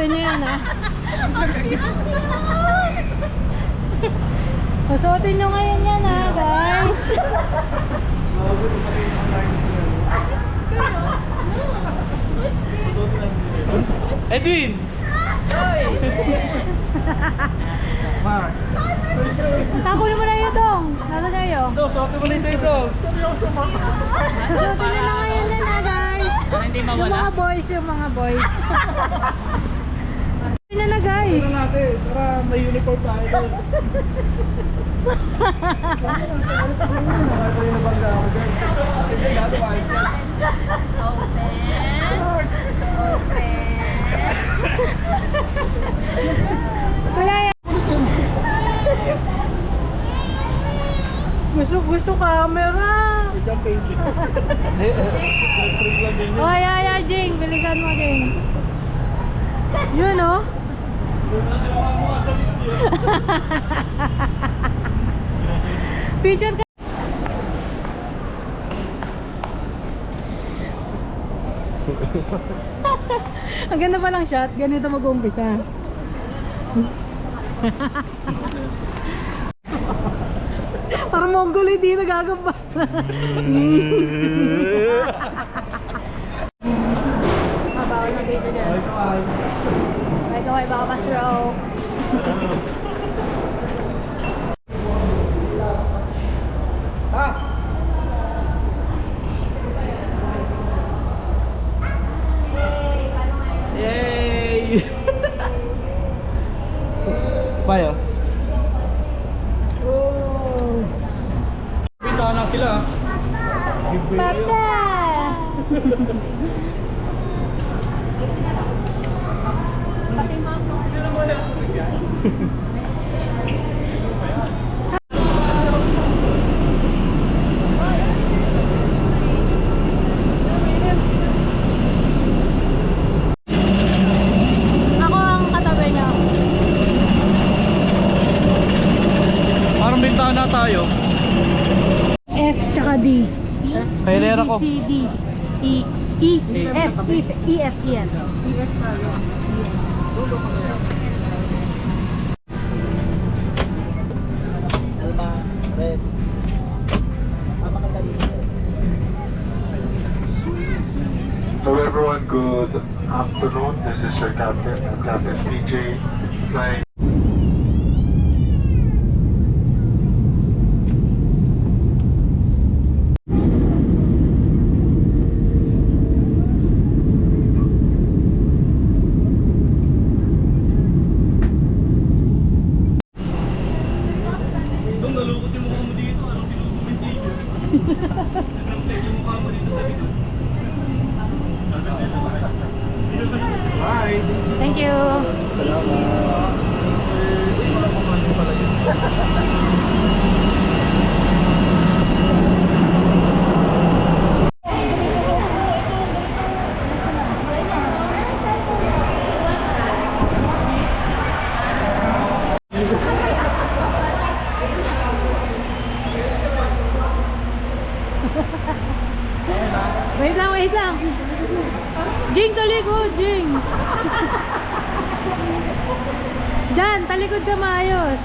Susuotin niyo yan ha. Susuotin niyo ngayon yan ha guys. Edwin! Takunin mo na yun dong. Nasa na yun. Ito, suotin mo na yung sa'yo. Susuotin niyo na ngayon yan ha guys. Hindi Yung mga boys, yung mga boys. Susuotin na guys. Ito natin, para may uniform tayo doon. Ito yung nabangga ako guys. Kuya yan. Gusto camera. Isang page. Oh, ay, Jing. Bilisan mo, Jing. Yun, oh. Picture ka. Ang ganda palang shot. Ganito mag-umpisa. Parang Mongol hindi nagagamba. Bawal na dito dyan. Ay, kaway baka masrow. Tas! Yay! Bayo. Oh. Pintahan na sila. Papa! Ako ang katabi niya. Parang bintahan na tayo. F tsaka D. Kailera ko. C, D. E, E, F, E, F, yan. Hello everyone, good afternoon. This is your captain, Captain PJ, flying. Doon nalukot yung mukha mo dito. Anong sinukuminti dyan? Nag-reflect yung mukha mo dito sa likod. Bye! Thank you. Wait lang. Jing, talikod, Jing. Diyan, talikod ka maayos.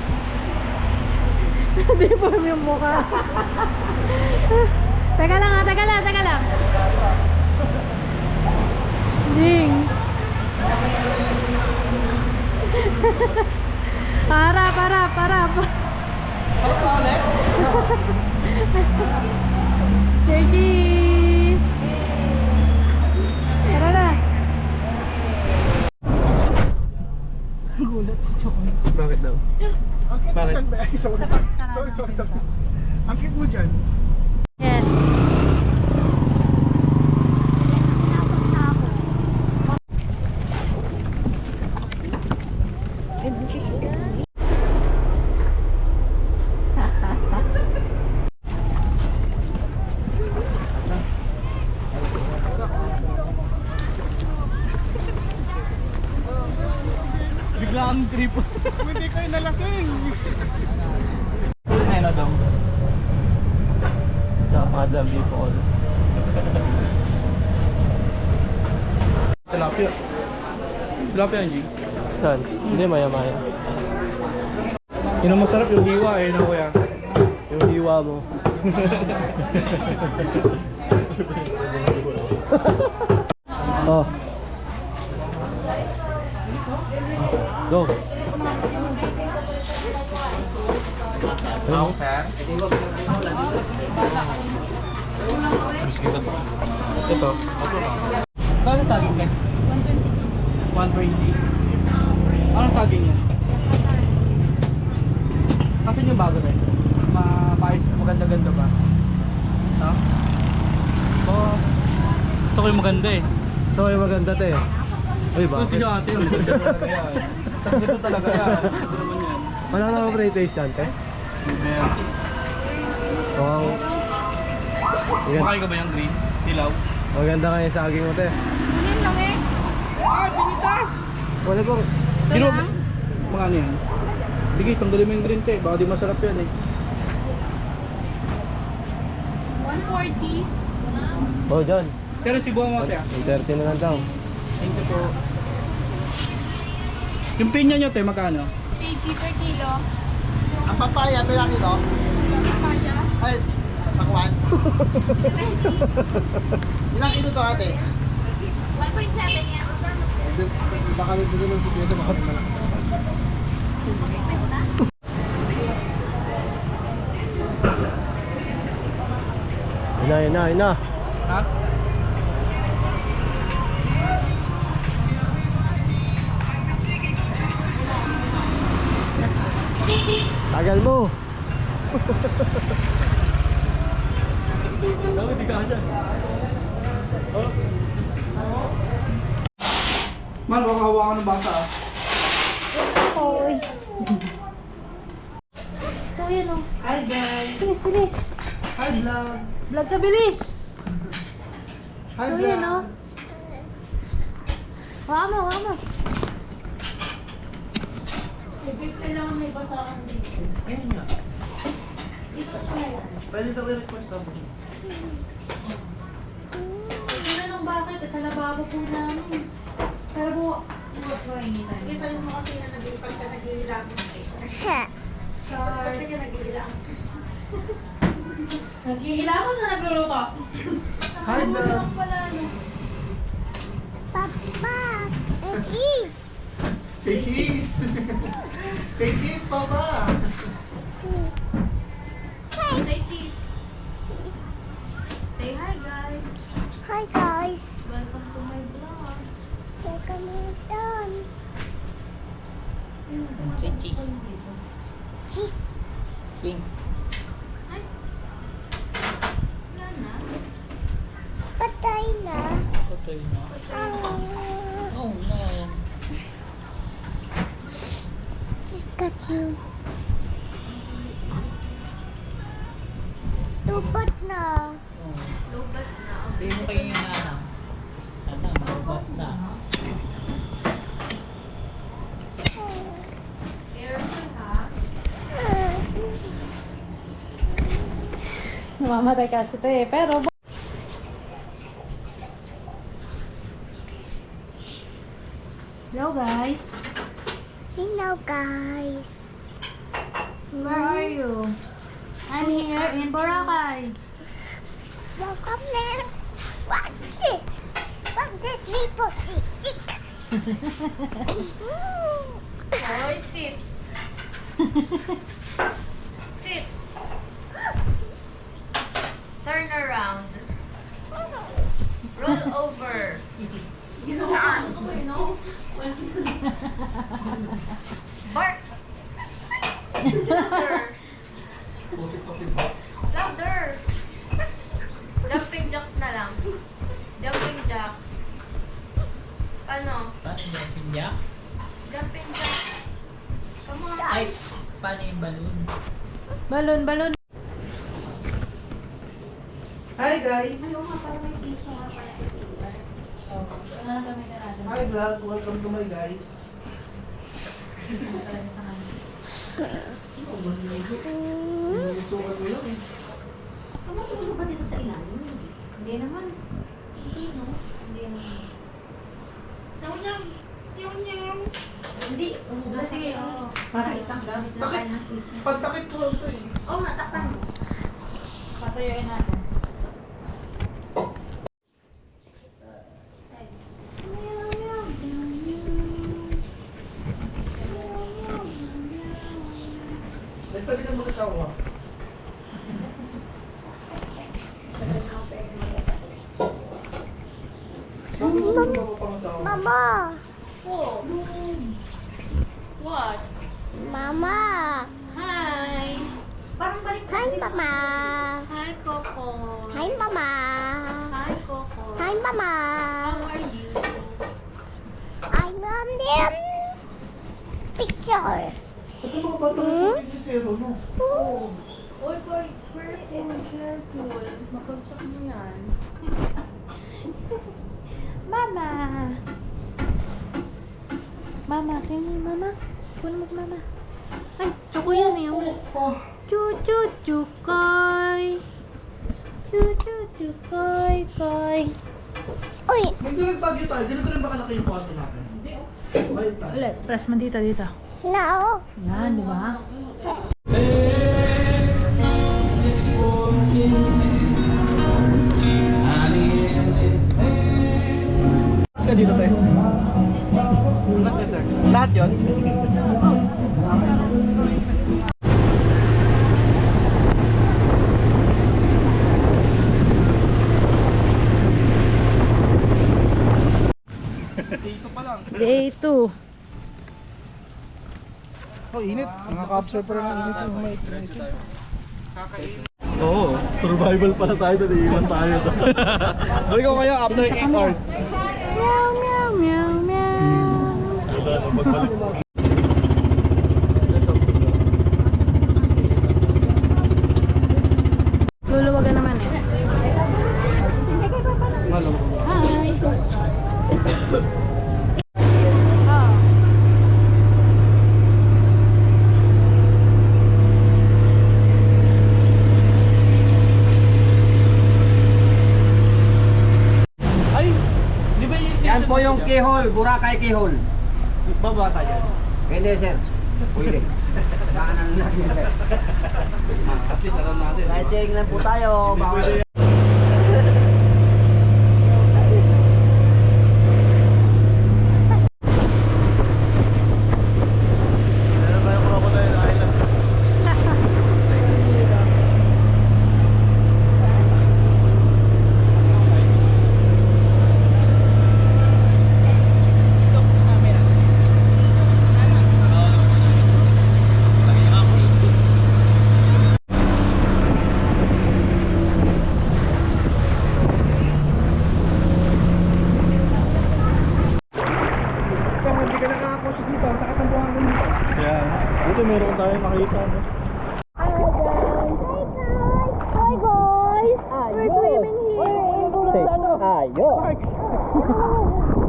Hindi po yung mukha. Teka lang. Jing. Para. Cheers. Tara na. Gulat si Chong. Bakit daw? Bakit? Sorry. Ang cute mo dyan. Yes. Biglaan trip. Hindi kayo nalasing. Ngayon na daw. Sa Madam Bipol. Tilapia. Tilapia yung G. Saan? Hindi, maya-maya. Yun ang masarap yung hiwa eh, no kuya? Yung hiwa mo. Oh. Go. Ako, sir. Ito. Kano saging ka? 120. Anong saging niya? Kasi yung bago rin. Maganda-ganda ba? Ha? Gusto ko yung maganda eh. So, yung maganda te. Uy, Gusto bakit? nyo ate, yung maganda talaga yan. Ito talaga yan. Ito naman yan. Wala ka naman pre-taste yan, te? Wow. Makain ka ba yung green? Dilaw? Maganda nga yung saging mo, te. Kunin lang eh. Ah! Pinitas! Wala pong... Kino, mga ano yan? Sige, tanggalin mo yung green te. Baka di masarap yan eh. 140. Oh, John. Pero si buwan mo ate ah. 30 na lang daw. Thank you po. Yung pinya nyo te, magkano? 80 per kilo. Ang papaya, pila kilo? Papaya. Ay, pakwan. Ilang kilo to ate? 1.7 yan. Baka bibigyan ng sikreto, baka malaki. Yun na. Ha? Tagal mo. Dami, di ka dyan. Man, baka hawakan ng bata ah. Oy. Ito yun oh. Hi guys! Bilis. Hi vlog! Vlog ka bilis. Hi Ito vlog! yun oh. Hawa mo. Kailangan may basahan dito. Ayun nga. Ito na yan. Pwede daw i-request ako. Hindi na nung bakit. Sa lababo po namin. Pero po, mas mainitan. Kasi sa'yo mo kasi na pag ka nag-iilang. Pag ka nag-iilang. Nag-iilang mo sa nagluluto? Hi vlog! Papa, cheese. Say cheese! Say cheese, Papa! Say cheese. Say hi guys. Hi guys. Welcome to my vlog. Welcome down. Say cheese. Cheese. Ay. Yan na. Patay na. Oh. Pikachu. Tupat na. Lubat na. Hindi mo kayo yung nanang. Nanang, babat na. Careful ha. Namamatay kasi ito eh. Pero hello guys. Hello guys. Where are you? I'm here in Boracay. Welcome there. 1, 2, 3, 4, 5, 6. Boy, sit. Sit. Turn around. Roll over. Bark. Louder. Louder. Jumping jacks na lang. Jumping jacks. Ano? Paano yung pinyak? Jumping jacks. Come on. Ay, paano yung balloon? Balon. Hi guys! Hi vlog! Welcome to my guys! Sukat mo lang eh. Ano ba dito sa ilalim? Hindi naman. Hindi, no? Hindi naman. Ako lang. Hindi. Sige, oo. Para isang gamit na tayo ng tissue. Pagtakip ko lang ito eh. Oo nga, takpan mo. Patuyuin natin. Nagpali ng mga sawa. Mama. Oh. What? Mama. Hi. Parang balik Hi, Mama. Hi, Coco. Hi, Mama. Hi, Coco. Hi, Mama. How are you? I want them picture. Kasi mga bata ko yung zero, no? Oy, boy, careful. Mapagsak mo yan. Mama. Mama, tingin mama. Kunin mo si mama. Ay, choco yan eh. Chukoy. Chukoy, koy. Uy, Nung nagbagyo tayo, ganito rin ba kalaki yung kwarto natin? Hindi. Balik tayo. Ulit, press mo dito. no. Yan, di ba? Siya dito tayo. Lahat yun? Day 2. Oh, init. Nakaka-absorb pa rin ang init yung may Oo, survival pala tayo doon. Iiwan tayo doon. Sabi ko kayo after 8 hours. Meow, meow, meow, meow. Wala na, magbalik. Luluwagan naman eh. Hi. Oh. Ay! Di ba yung Yan po yung keyhole, Boracay keyhole. Baba tayo. Pwede sir. Pwede. Daanan natin sir. At least alam natin. Kahit sharing lang po tayo. Bawal. Kaya, buti meron tayo makita. No? Hi, guys. We're swimming here in Bulacan. Ayo!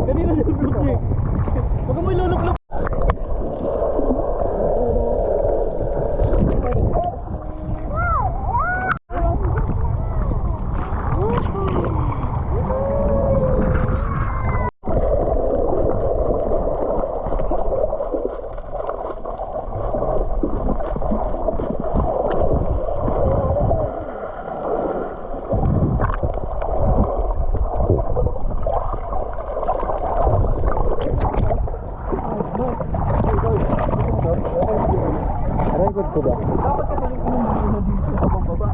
Kanina yung vlog niya. Huwag mo iluluklok. Record ko ba? Dapat kasi yung pinumuna dito sa pambaba.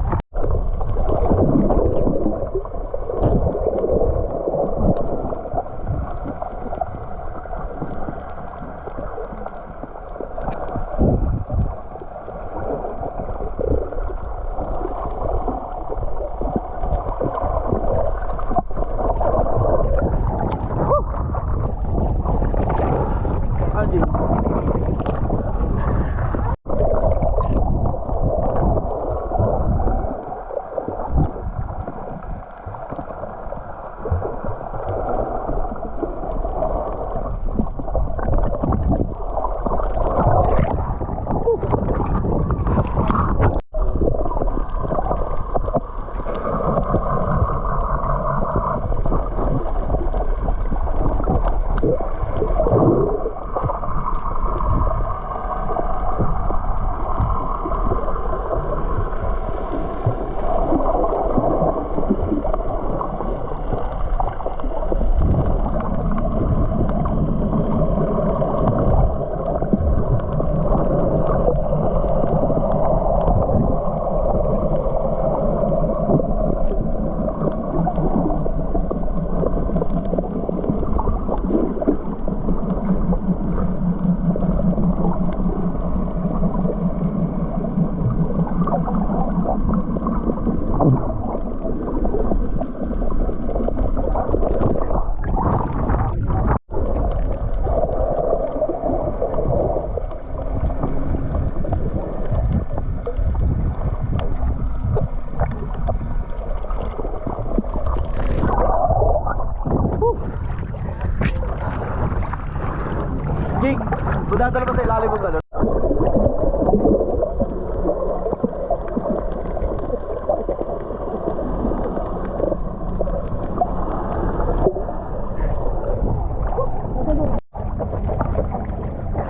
Dadala mo sa ilalim mo gano'n.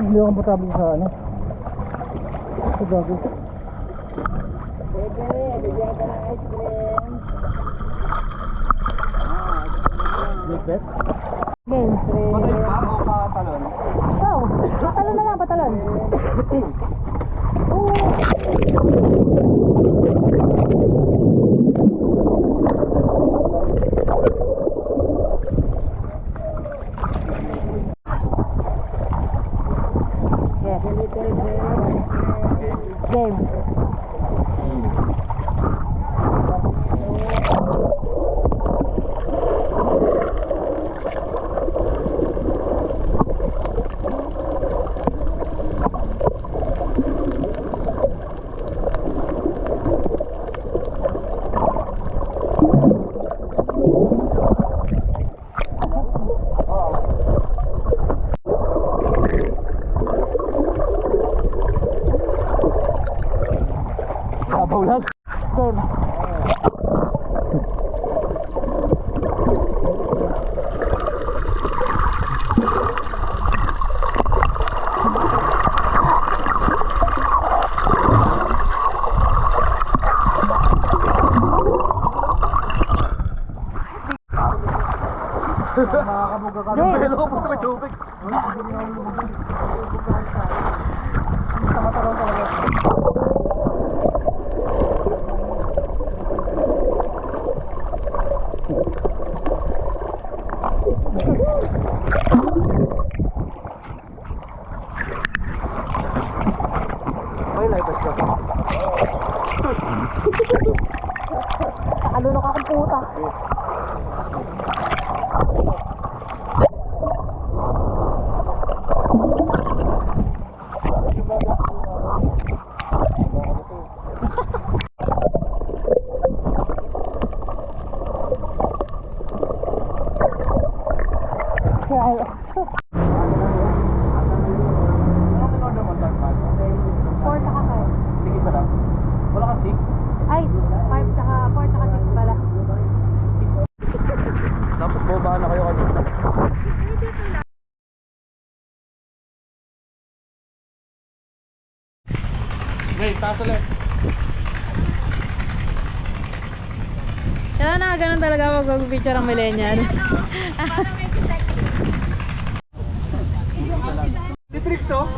Hindi ako komportable sa ano. Sa bago. Bigyan ka ng ice cream. Ligbet? Game, Patay pa o patalon? Ikaw, patalon na lang, patalon. Game. Sabaw lang. Game. Yung pelo ko may tubig. May life ka. Alunok akong puta. Four tsaka five. Sige pa lang. Wala kang 6. Ay, 5 tsaka 4 tsaka 6 pala. Dapat bobaan na kayo kanina. Okay, taas ulit. Kaya na, ganun talaga mag-picture ang millennial. Nitrix oh?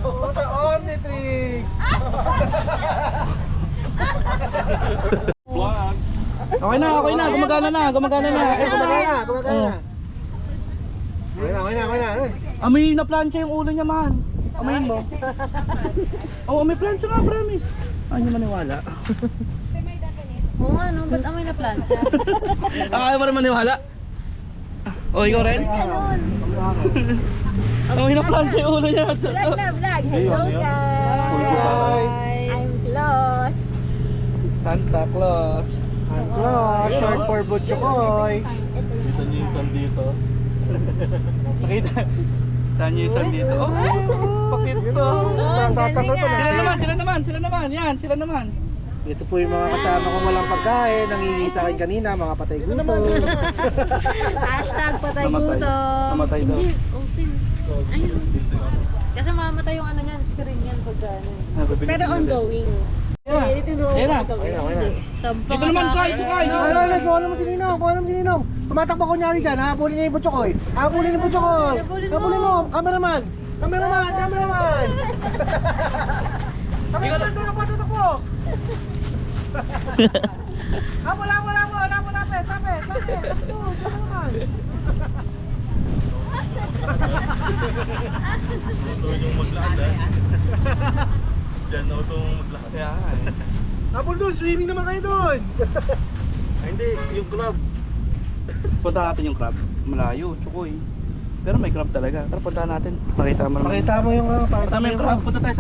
Oo, Nitrix! Okay na, gumagana na. Gumagana na. Amoy na plancha yung ulo niya, man. Amoyin mo. Oo, may plancha nga, promise. Ayaw niyo maniwala. Oo nga, no? Ba't amoy na plancha? Ayaw mo rin maniwala? O, ikaw rin? Amoy na plancha yung ulo niya. Vlog na vlog! Hello guys! I'm Claus! Santa Claus. Short for Butchokoy. Kita niyo yung sun dito. Nakita. Kita niyo yung sun dito. Oh, pakit to. Sila naman. Yan, sila naman. Ito po yung mga kasama ko walang pagkain, nangingi sa akin kanina, mga patay gutom. Hashtag patay gutom! Namatay daw. Open. Ayun. Kasi mamatay yung ano niyan, screen yan pagka ano. Pero ongoing. Ayan na. Sampang Dito naman, Koy. Kuha naman si Ninong. Tumatakbo ko niya dyan, habulin niya yung Butchokoy. Habulin mo, cameraman. Tumakbo. Wala, sabi. Ito yung maglakad Diyan na itong maglakad. Kaya Habol doon, swimming naman kayo doon. Ay hindi, yung club. punta natin yung crab. Malayo, Chukoy. Pero may crab talaga. Tara, punta natin. Pakita mo naman. Pakita mo yung Punta mo yung crab. Punta tayo.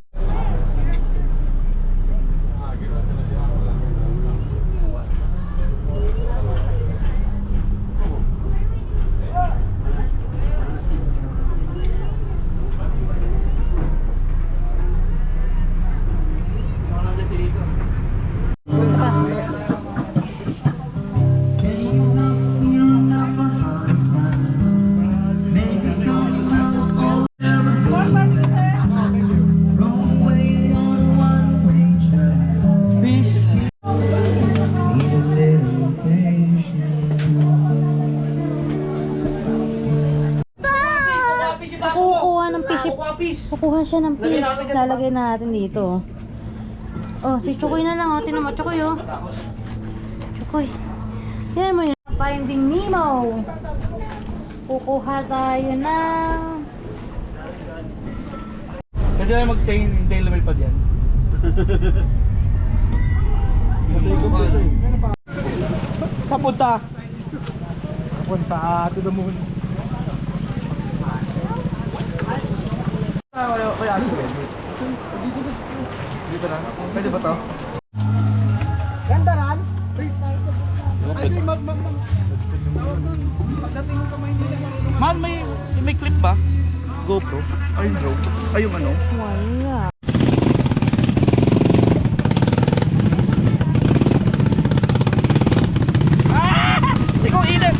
Kukuha siya ng fish. Lalagay natin dito. Oh, si Chukoy na lang. Oh, tinan mo, Chukoy, oh. Chukoy. Yan mo yan. Finding Nemo. Kukuha tayo ng... Pwede tayo mag-stay, hintayin lumipad yan. Sa punta? Punta to the moon. Kaya dito na. Pwede ba to? Ganda ran? Ay, tawag nun. Pagdating mo sa Maynila, marunong. Man, may clip ba? GoPro? Ay, bro. Ay, yung ano? Wala. Ikaw, Eden!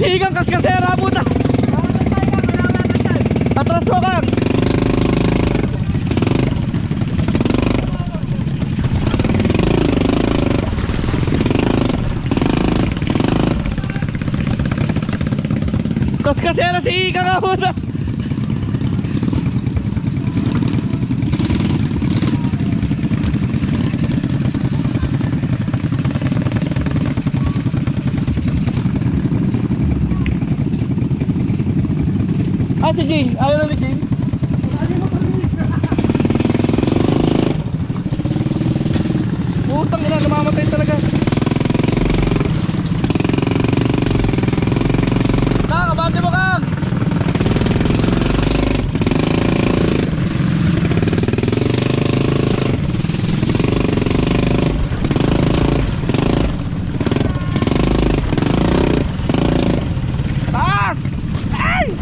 si Igang kaskasera puta. Atras mo Kang. Kaskasera si Igang ka puta. Ah, si Jay. Ayaw na ni Jay. Putang ina, namamatay talaga. Kang, abante mo Kang! Taas! Ay!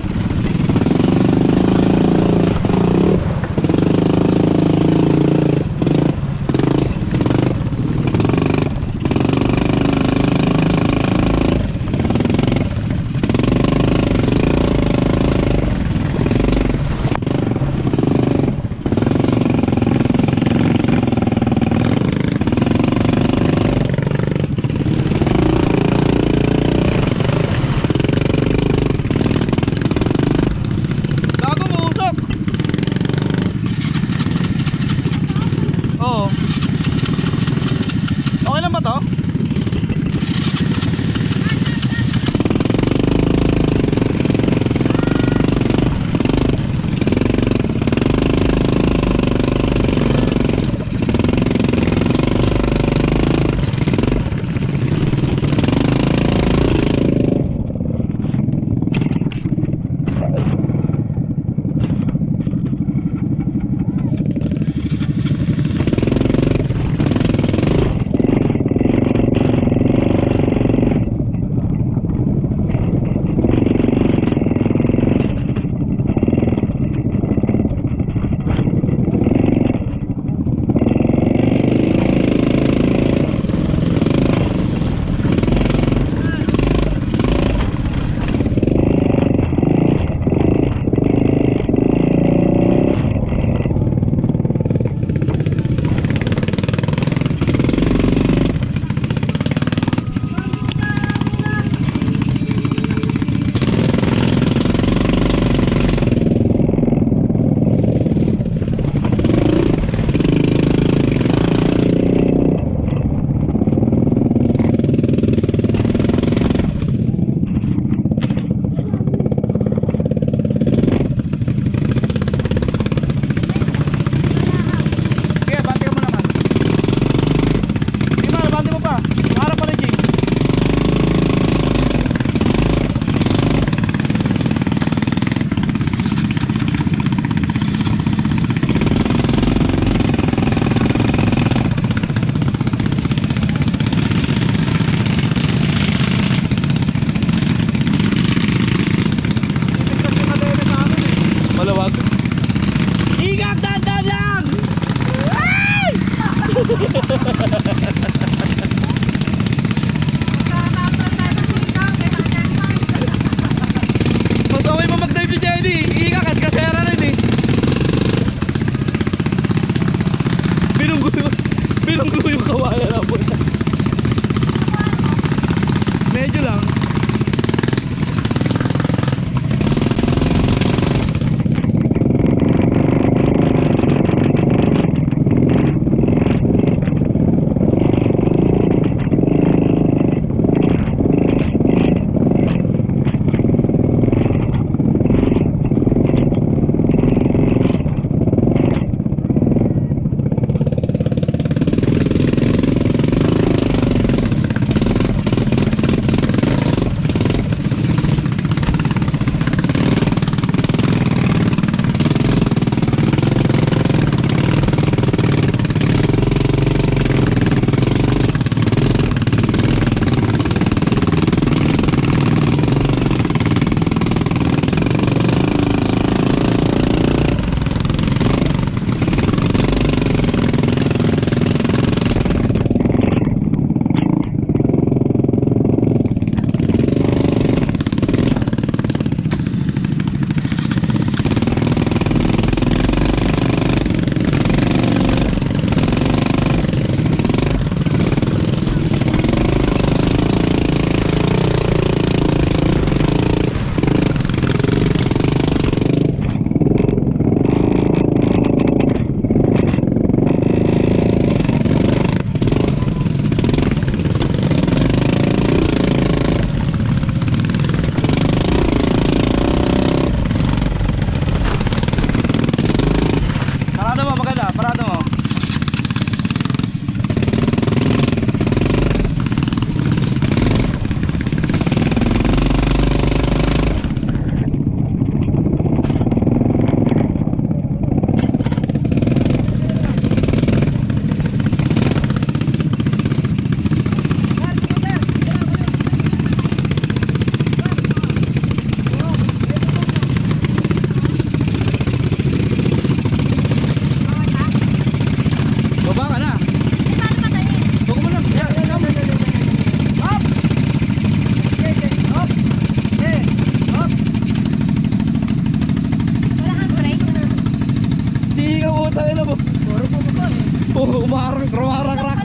Rumarang-rak.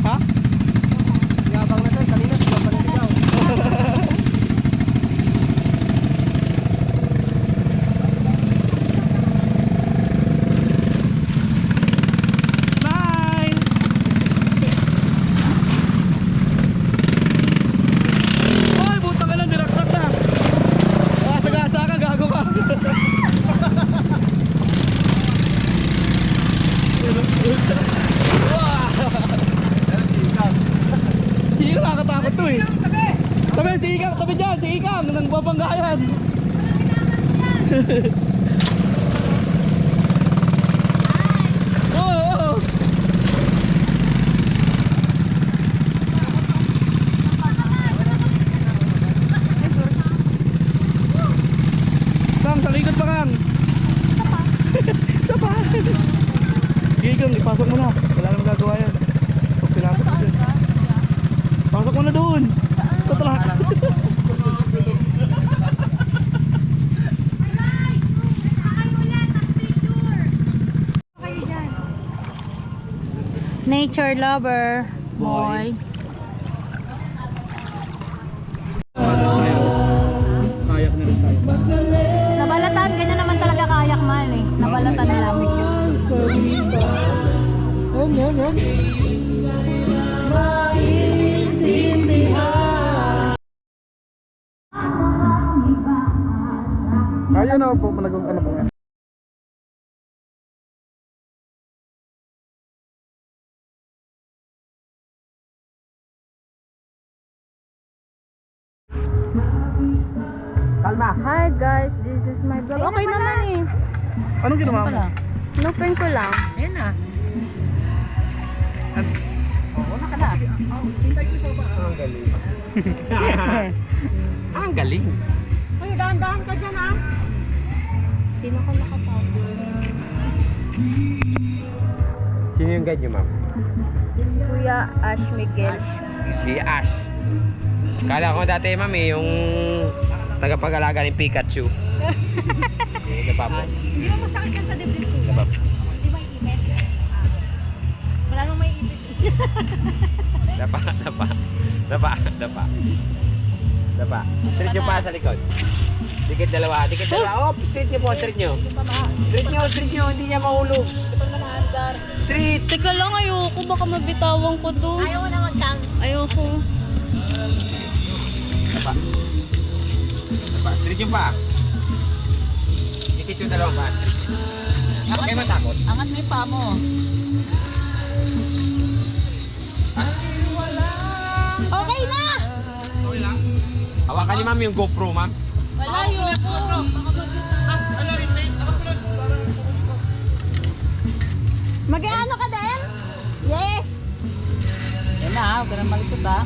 Ha? Yabang na sir, kanina sila pa niligaw. Nine! Ay, buta ka lang, dinaksak na. Gasa ka, gago ka. Si Ikang nakakatakot to eh. Tabi, si Ikang, tabi dyan, si Ikang, nang babanggayan. Oo. Kang, sa likod pa Kang. Isa pa. Sige Kang, ipasok mo na. Wala nang gagawa yan. Pag pinasok mo dyan. Pasok mo na doon. Sa truck. Nature lover. Boy. Kayak na rin tayo. Nabalatan, ganyan naman talaga kayak man eh. Nabalatan lang. Yan. Kaya na po, malagong ano po yan. Hi guys, this is my vlog. Okay naman eh. Anong ginawa mo? Lupin ko lang. Ayan na. Ang galing. Sino ka nakatawag? Sino yung guide nyo, ma'am? Kuya Ash Miguel. Si Ash. Kala ko dati, ma'am, yung tagapag-alaga ng Pikachu. Yung napapo. Hindi mo masakit yan sa dibdib ko. Napapo. Hindi may ipit. Wala nang may ipit. Dapa. Straight nyo pa sa likod. Dikit dalawa. Oh, straight nyo po, straight nyo. Straight nyo, hindi niya mahulog. Straight. Teka lang, ayoko. Baka mabitawan ko to. Ayaw mo na magkang. Ayoko. Dapa. Straight nyo pa. Dikit yung dalawang pa. Straight nyo. Huwag kayo matakot. Angat mo yung paa mo. Okay na! Okay lang. Hawakan niyo, ma'am, yung GoPro, ma'am. Wala yun. Mag-ano ka din? Yes! Yan na, huwag ka na malikot ha.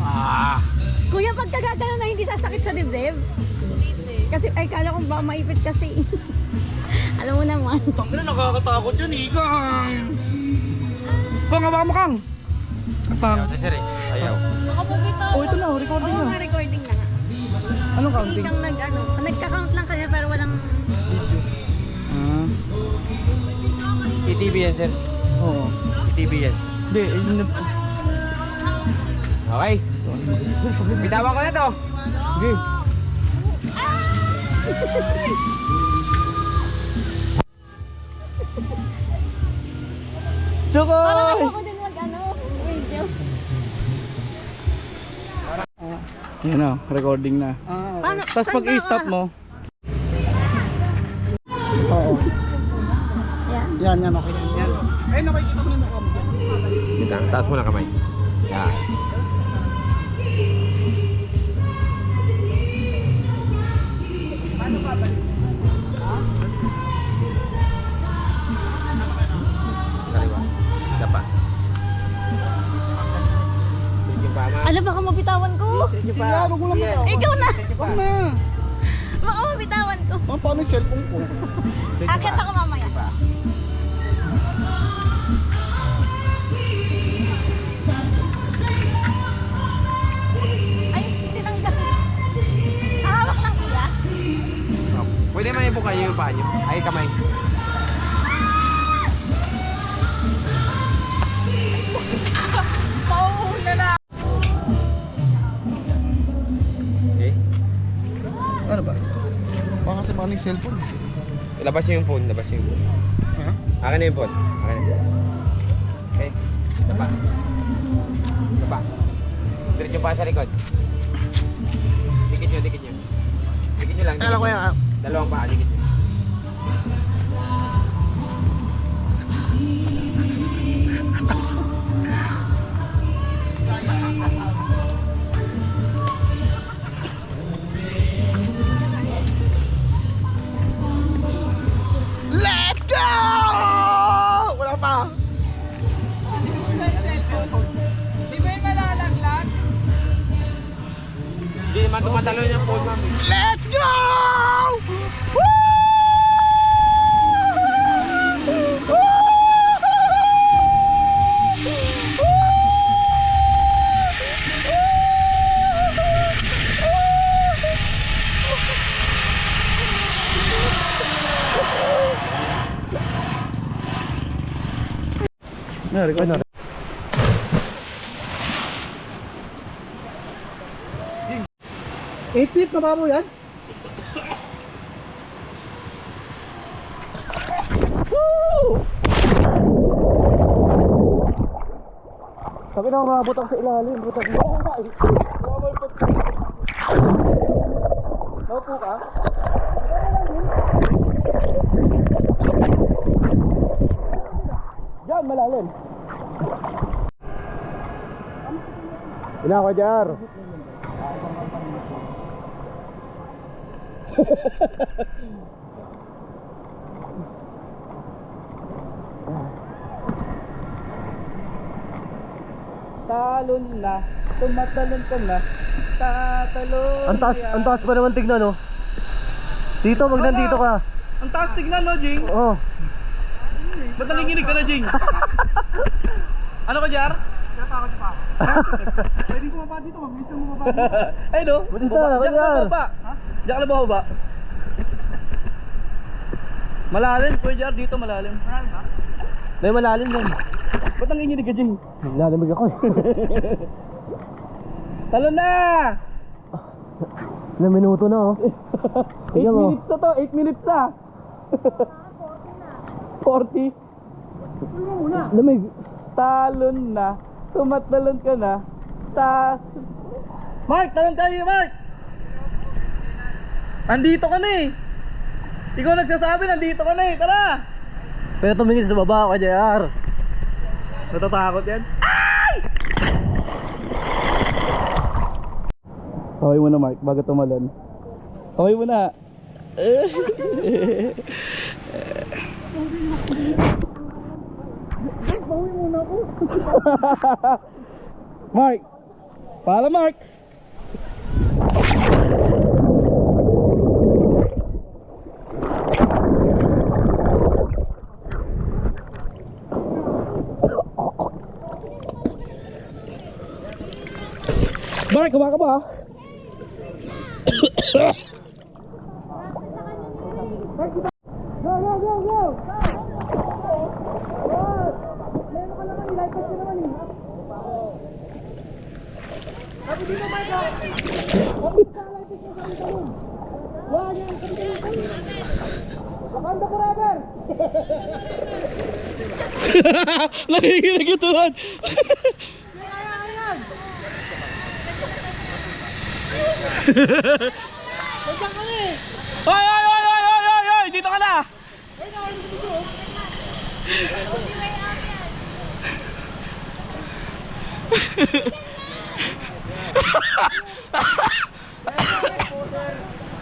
Ah. Kuya, pagka gagano na hindi sasakit sa dibdib? Kasi, ay, kala ko ba maipit kasi. Alam mo naman. Tangina, nakakatakot yan, Ikang. Kang, hawakan mo Kang. Kang. Sir, ayaw. Oh, ito na, recording Oo, na. recording na nga. Anong Kasi counting? ikang nagka-count lang kanya pero walang... Ah, ETV yan, sir. oo. ETV yan. Hindi, yun na. Okay. Bitawan ko na to. Sige. Chokoy! din mag-ano, video. Yun na, recording na. Paano? Tapos pag i-stop mo. Oo. Yan. Yan, okay yan. Ay, nakikita mo na mukha mo. Dito, taas mo na kamay. Yan. Kaliwa. Dapa. Sige pa, ma'am. Ano, baka mabitawan ko? Sige pa. Yan, huwag mo lang bitawan. Ikaw na! Huwag na. Baka mabitawan ko. Paano yung cellphone ko? Akit ako mamaya. Ay, tinanggal. Hawak lang kuya. Pwede may ibuka yung paa nyo. Ay, kamay. Parang may cellphone. Labas niyo yung phone, labas niyo yung phone. Ha? Akin na yung phone. Akin na. Okay. Tapa. Tapa. Straight yung pa sa likod. Dikit nyo, dikit nyo. Dikit nyo lang. Kala ko yan. Dalawang paa, dikit nyo. Let's go! Wala pa. Hindi naman tumatalon yung phone, ma'am. Let's go! Record na. 8 feet na ba mo yan? Woo! Sabi na mabutang sa ilalim, butang mo. Naupo ka? Diyan, malalim. Ina ko, Jar. Talon na, tumatalon ka na, tatalon. Ang taas pa naman tignan, no? Dito, wag nandito ka. Ang taas tignan, no, Jing? Oo. Ba't nanginginig ka na, Jing? Ano ka, Jar? Natakot pa ako. Pwede bumaba dito, mabilis na bumaba dito. Ay, no? Bilis na, Diyan ka Jar. na baba. Diyan ka na baba. Malalim, Kuya Jar, dito malalim. Malalim ba? May malalim lang. Ba't nanginginig ka, Jing? Lalamig ako. Talon na! Ilang minuto na, oh. 8 minutes na to, 8 minutes na. 40. Lamig. Talon na, tumatalon ka na, Mark, talon tayo, Mark! Andito ka na eh! Ikaw nagsasabi, nandito ka na eh, tara! Pero tumingin sa baba ako, JR. Natatakot yan? Ay! Kaway mo na, Mark, bago tumalon. Kaway mo na. Mark! Pala, Mark! Mark, kumain ka ba? Nakikinig ito man. Hoy, hoy, hoy, hoy, hoy, hoy, hoy, dito ka na.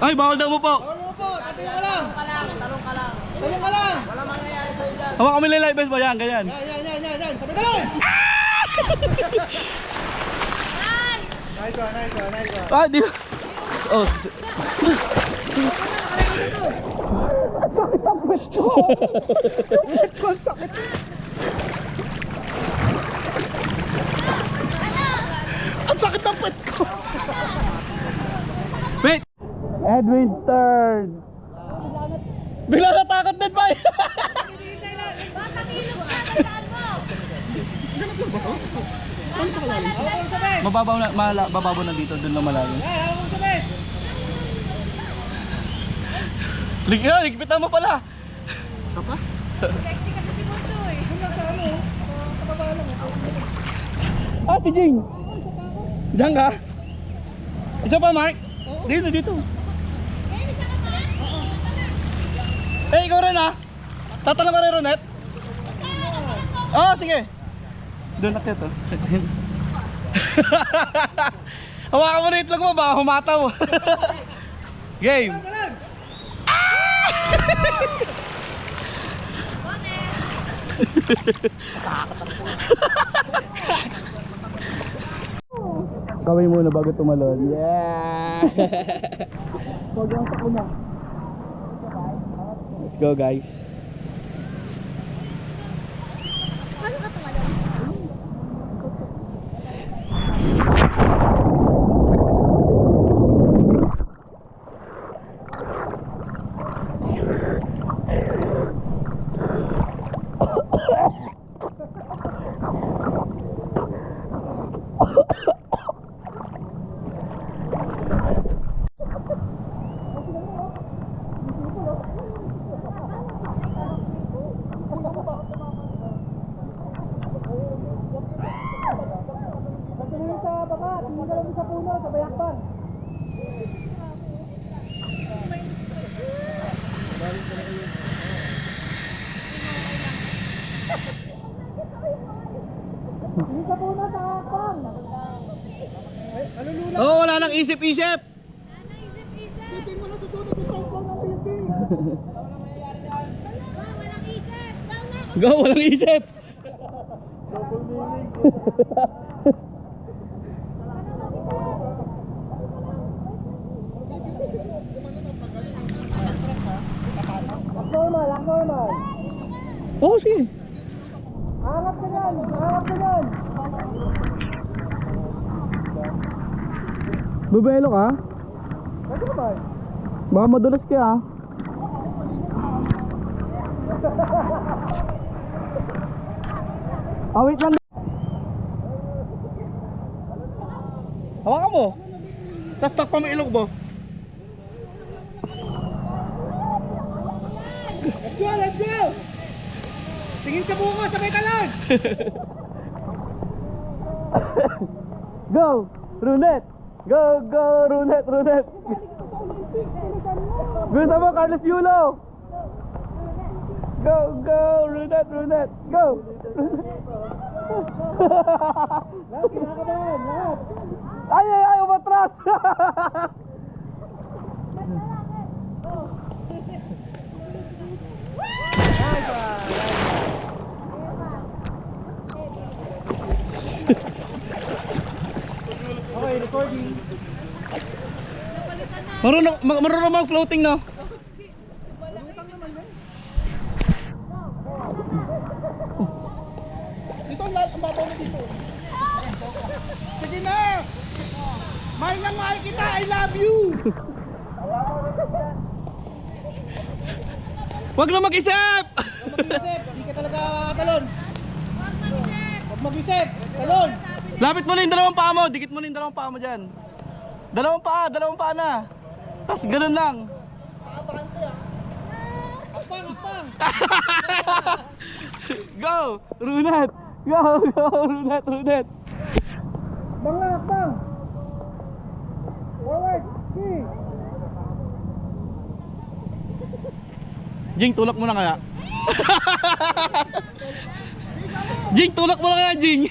Ay, bawal daw mo po. Talong ka lang. Wala mangyayari sa'yo dyan. Hawa kami live best ba yan, ganyan. Yan. Sabi talong! Nice one. Ah, di. Oh. Ang sakit ng puwet ko! Wait! Edwin's turn! Bigla natakot din ba? Mababaw na, bababaw na dito, doon na malalim. Ligpitan mo pala. Isa pa? Sexy kasi si Bunso eh. Sa baba lang. Ah, si Jing. Diyan ka? Isa pa, Mark? Dito. Eh, ikaw rin ha? Tatanong ka rin, Ronet? Oo, sige. Doon nakit to. Hawakan mo na itlog mo, baka humataw. Game. Kaway muna bago tumalon. Yeah! Let's go, guys. Oh, wala nang isip-isip. Sipin mo na susunod yung tawag ng Philippines. Go, walang isip. Normal. Oh, sige. Harap ka yan. Bubelo ka? Pwede ka ba? Baka madulas ka ah. Wait lang. Hawakan mo. Tapos takpan mo ilog mo. Let's go! Tingin sa bunga, sabay talon! Go! Runet! Go! Runet! Go sama Carlos Yulo! Go! Runet! Go! Lahat, kinakabahan, lahat! Ay! Umatras! Okay, recording. Marunong mag-floating no? Dito ang babaw na dito. Sige na! Mahal na mahal kita, I love you! Wag na mag-isip! Mag-isip, hindi ka talaga talon. Huwag mag-isip, talon. Lapit mo na yung dalawang paa mo, dikit mo na yung dalawang paa mo dyan. Dalawang paa na. Tapos ganun lang. Akpang! Go! Runet! Go! Runet! Akpang lang, akpang! Forward, key! Jing, tulak mo na kaya. Jing, tulak mo na kaya, Jing.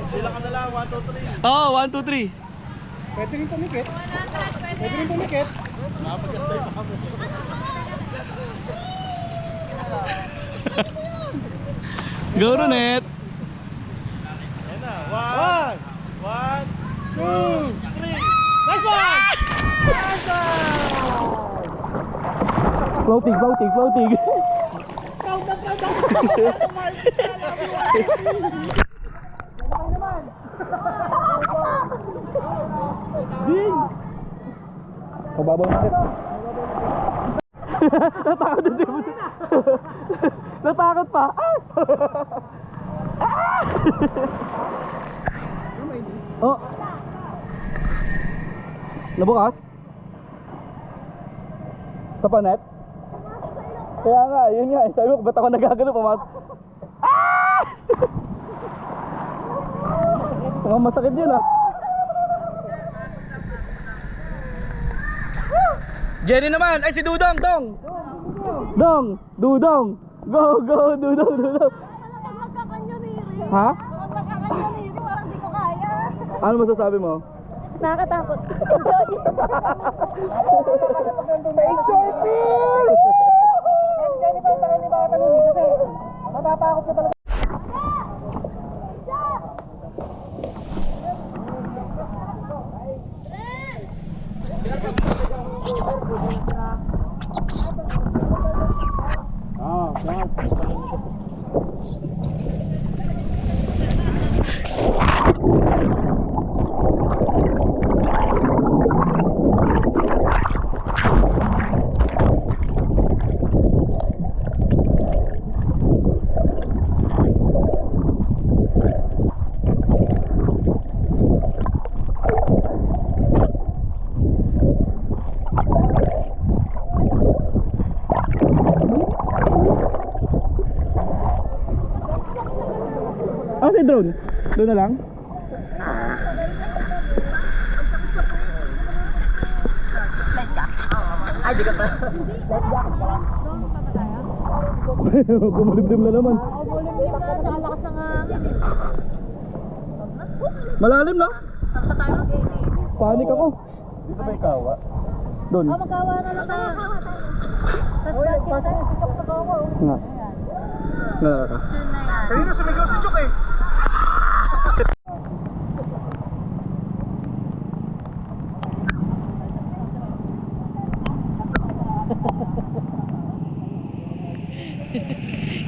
Bilang ka na lang, 1, 2, 3. Oo, 1, 2, 3. Pwede rin pumikit. Napaganda yung paa mo. Go, Runet! Ayan na, 1, 2, 3. nice one! Floating. Proud na! Mahal kita, love you! naman! Jing! Pababaw na rin. Natakot pa. Oh. Nabukas? Sa panet? Kaya nga, yun nga. Sabi ko, ba't ako nagagano? Ah! Mga masakit yun ah. Jenny naman! Ay si Dudong! Dong! Dudong! Go! Dudong! Ha? Ano masasabi mo? Nakakatakot. May shorting! Ganito ang tangan ni mga tanong kasi natatakot ka talaga. Ah, si drone? Doon na lang? Ay, di ka pa. Kumulimlim na naman. Bulim-lim na, tsaka lakas ng hangin eh. Malalim no? Saan tayo Panik ako. Dito ba ikawa? Doon. magkawa na lang tayo. Tapos bakit tayo? Nga. Nga ka. Kanina sumigaw si Chok eh.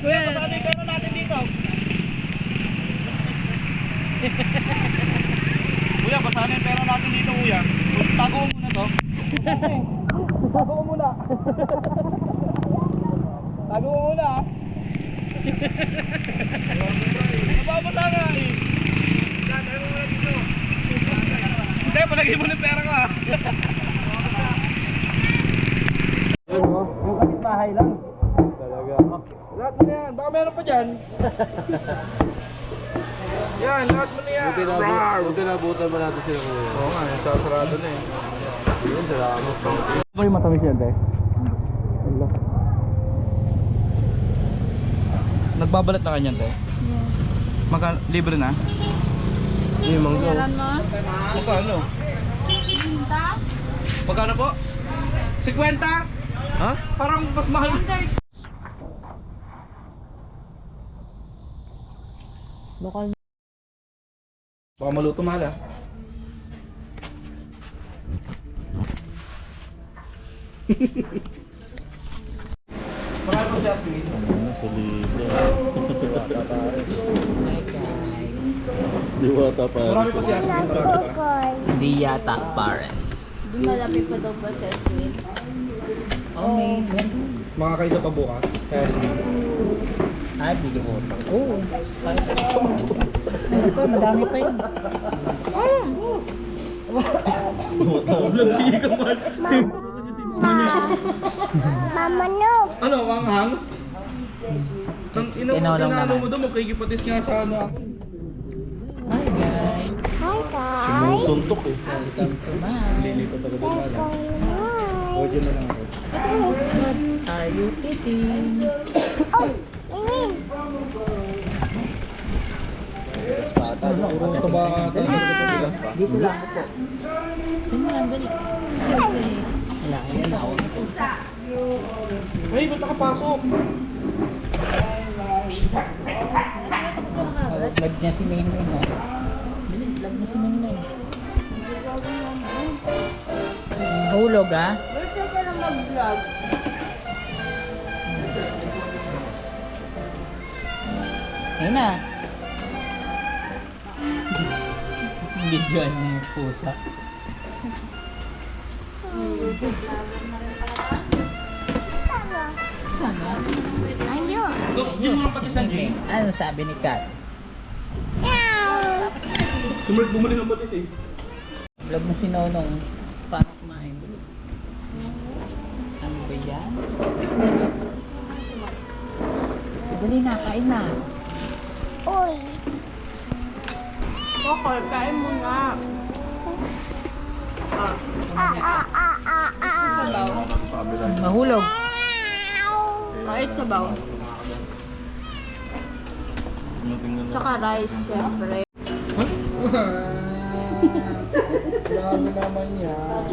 Kuya, paano yung pera natin dito? Kuya, paano yung pera natin dito, kuya? Tago mo muna to. Tago mo muna. Tago mo muna, ha? Nababata nga, eh. Tago mo muna dito. Hindi, palagay mo ng pera ko, ha? Yung kapitbahay lang. Talaga. Lahat mo na yan. Baka meron pa dyan. Yan, lahat mo na yan. Buti nabutan ba natin sila kuya? Oo nga, sasarado na eh. Yun, salamat. Boy, matamis yan, te. Allah. Nagbabalat na kanyan, te? Yes. Libre na? Yung manggo. Magkano? Magkano po? 50? Ha? Parang mas mahal. Lokal. Baka maluto mahal ah. Magkano po siya, sweet? Nasa libo. Diwata pa. Marami po siya, sweet. Hindi yata pares. Malapit pa daw ba sa Eswin? Okay. Makakaisa pa bukas. Kaya sweet. Ay, bigyan mo. Oo. Pares. Ito, madami pa yun. Sige ka man. Mama, no! Ano, manghang? Nang Inawalang inano naman. mo doon, magkikipatis nga sa ano. Hi guys. Hi, guys! Suntok eh. Welcome to my. Lilipat ako doon wala. Hi! Audio na lang ako. What are you eating? Oh! Ingin! Puro ito ba Dito lang ako. Sino lang ganit? Kasi wala kaya na ako. Ay, ba't nakapasok? Vlog niya si Maynay no? Bilis, vlog mo si Maynay. Hulog ah? Birthday ka lang mag-vlog. Ayun na. Videoan niya yung pusa. Sana. Ayun! Yung mga patisan Si Maynay. Ano sabi ni Kat? Sumert bumalik ng batis eh. Vlog mo si Nonong. Paano kumain? Ano ba yan? Dali na, kain na. Kokoy, kain mo nga. Mahulog. Kahit sabaw. Tsaka rice, syempre. Grabe naman yan.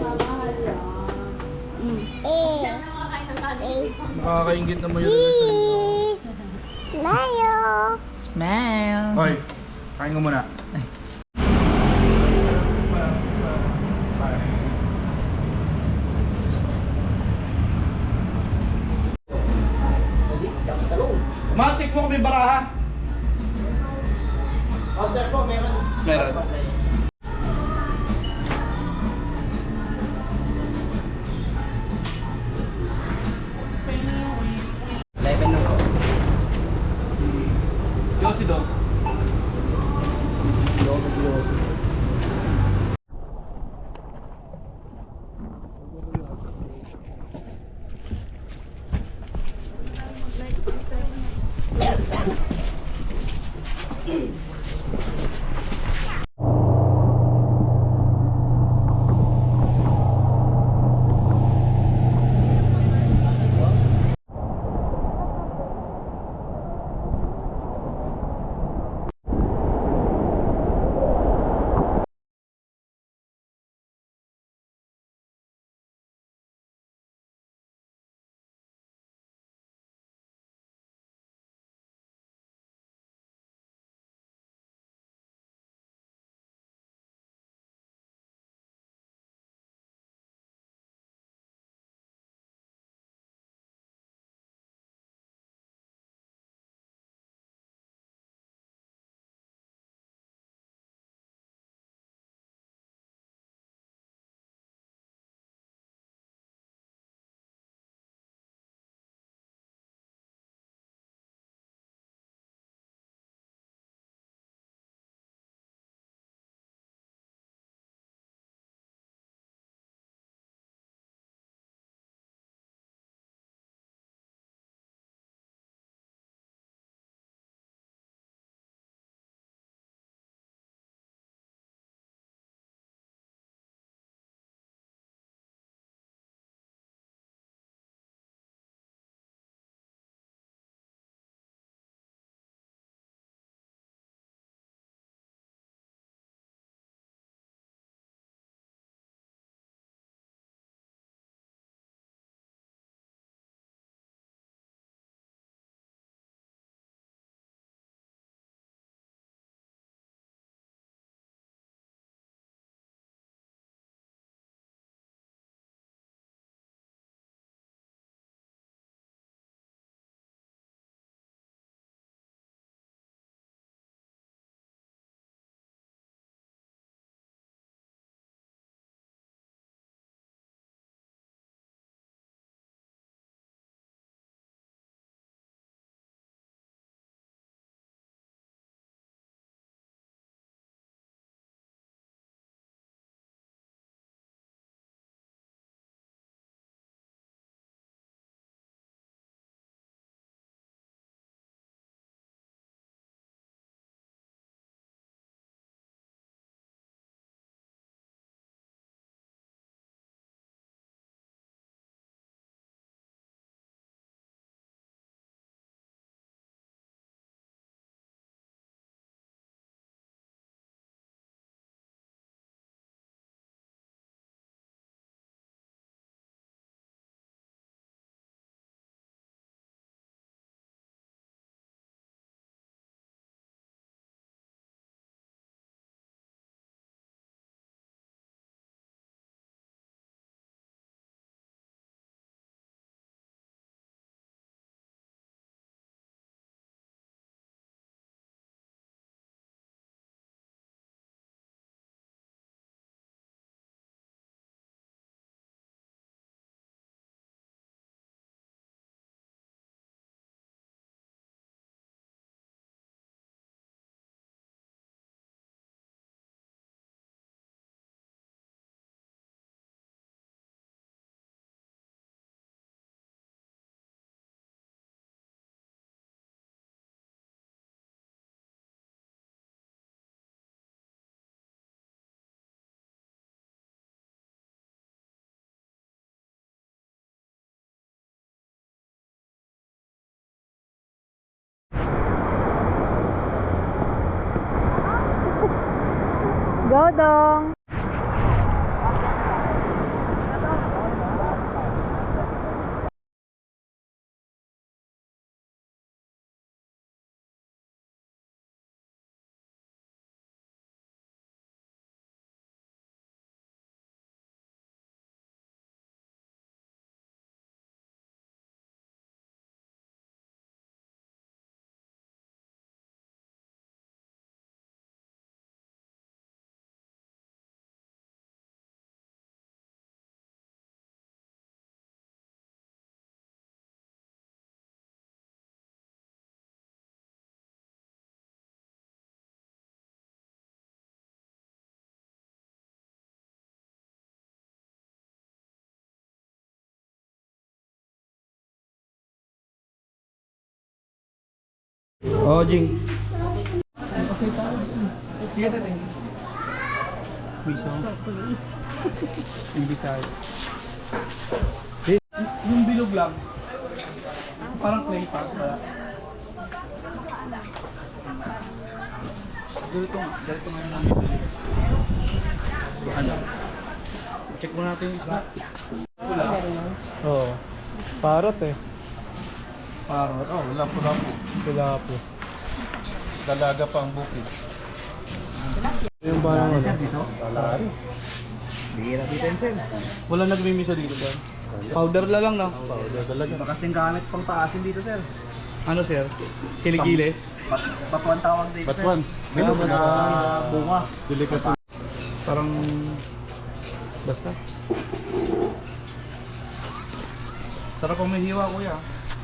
Nakakaingit naman yung relasyon. Smell. Hoy, kain ko muna. Matik mo kami baraha. Order po, meron. Meron. Level lang po. Yosi dog. Go, Dong! Oh, Jing. Sige natin. Miso. Hindi tayo. Yung bilog lang. Parang clay pa. Ganito nga namin. Ano? Check mo natin yung isda. Wala. Oo. Parot eh. Parang, wala po. Wala po. Dalaga pa ang bukid. Yung parang ano? Lalari. Bihira dito yun, sir. Wala nagmimisa dito ba? Powder la lang, no? Powder talaga. Kasing gamit pang paasin dito, sir. Ano, sir? Kilikili? Batuan tawag dito, Batuan. Bilog na bunga. Delicacy. Parang... Basta. Sarap ang may hiwa, kuya.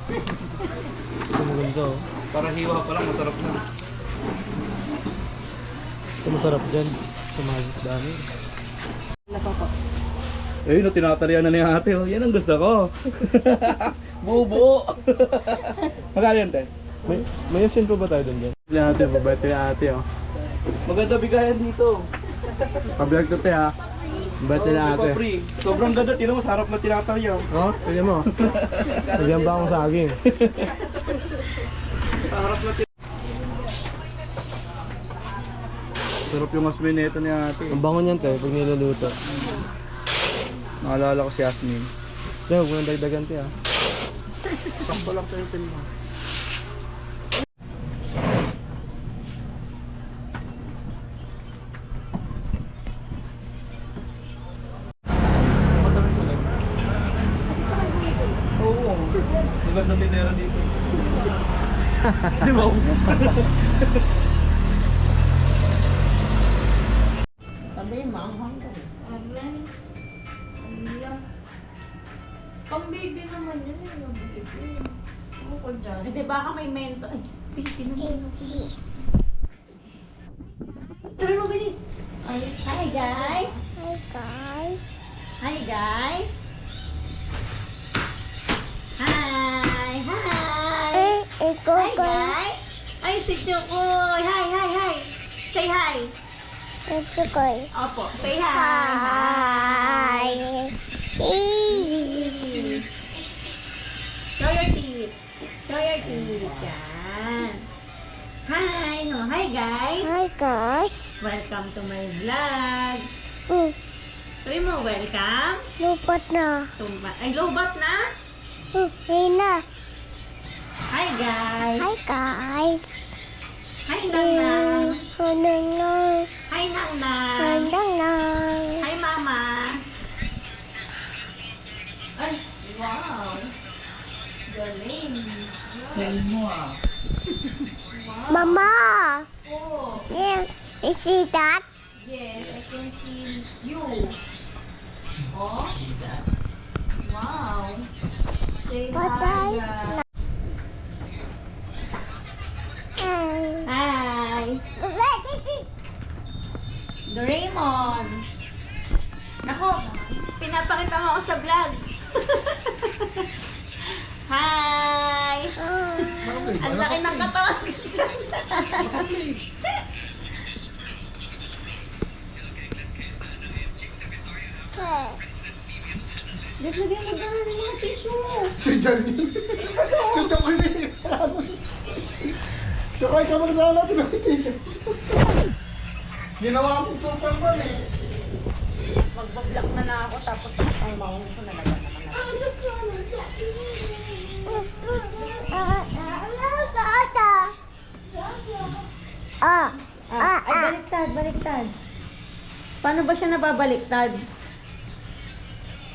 Ito maganda oh. Para hiwa pa lang, masarap na. Ito masarap dyan. Tumagis dami. Eh, no, tinatarian na ni ate. Oh. Yan ang gusto ko. Bubo! Magkano yan, te? May asin pa ba tayo dun dyan? Ate, babait na ate oh. Maganda bigayan dito. Pablog to te ha. Babait na ate. Free. Sobrang ganda. Tino, masarap na tinatarian. Oh, tignan mo. Nagyan ba akong saging? Sarap na sarap yung asmin nito ni ate. Ang bango niyan te, pag niluluto. Naalala ko si Asmin. Kaya huwag mo nang dagdagan te ha. Sakto lang tayo mo. Oo. Maganda tinera dito. Di ba? Pang-baby naman yun eh. Mabigay. Ako ko dyan. Hindi baka may mento. Ay, Turn mo bilis. Ayos. Hi guys. Hi guys. Hi guys. Hi. Hi. Ikaw Hi guys. Ay si Chokoy. Hi. Say hi. Chokoy. Opo. Say hi. Easy. Show your teeth. Show your teeth. Yan. Hi. No. Hi guys. Hi guys. Welcome to my vlog. Sabi mo, welcome. Lupat na. Ay, lobat na. Rina. Hi guys. Hi guys. Hi Nang. Nang. Hi Nang. Nang. Hi Mama. Ay, wow. Galing. Galing mo ah. Mama. Oh, Yeah. You see that? yes, I can see you. Oh. Wow. Say What hi, I- guys. Hi. Doraemon. Nako, pinapakita mo ako sa vlog. Hi. Ang laki ng katawan. Naglagay mo dyan ng mga tissue. Si Janine. Si Chokoy na yun. Chokoy ka muna sa natin. Ginawa akong Superman eh. Magbablak na ako tapos ang maungo ko nalaga naman na. Ay, baliktad. Paano ba siya nababaliktad?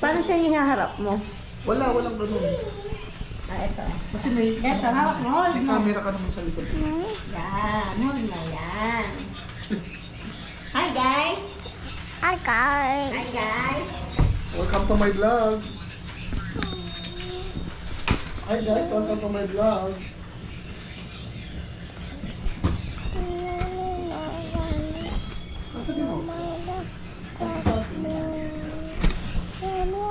Paano siya hihaharap mo? Walang ganun. Ito. Kasi may, Ito, hawak mo, hold may mo. camera ka naman sa likod. Yan, hold mo yan. Hi guys! Hi guys. Hi guys! Welcome to my vlog. Hi guys, welcome to my vlog. Nasaan mo?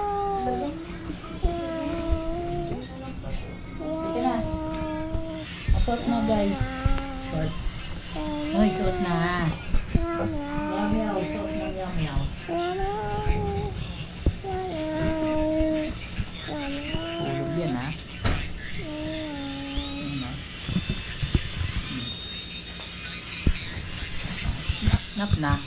Sige na. Asot na guys. Short. Hoy, suot na. Meow meow. Suot na meow meow. Tulog yan ha. Nap na.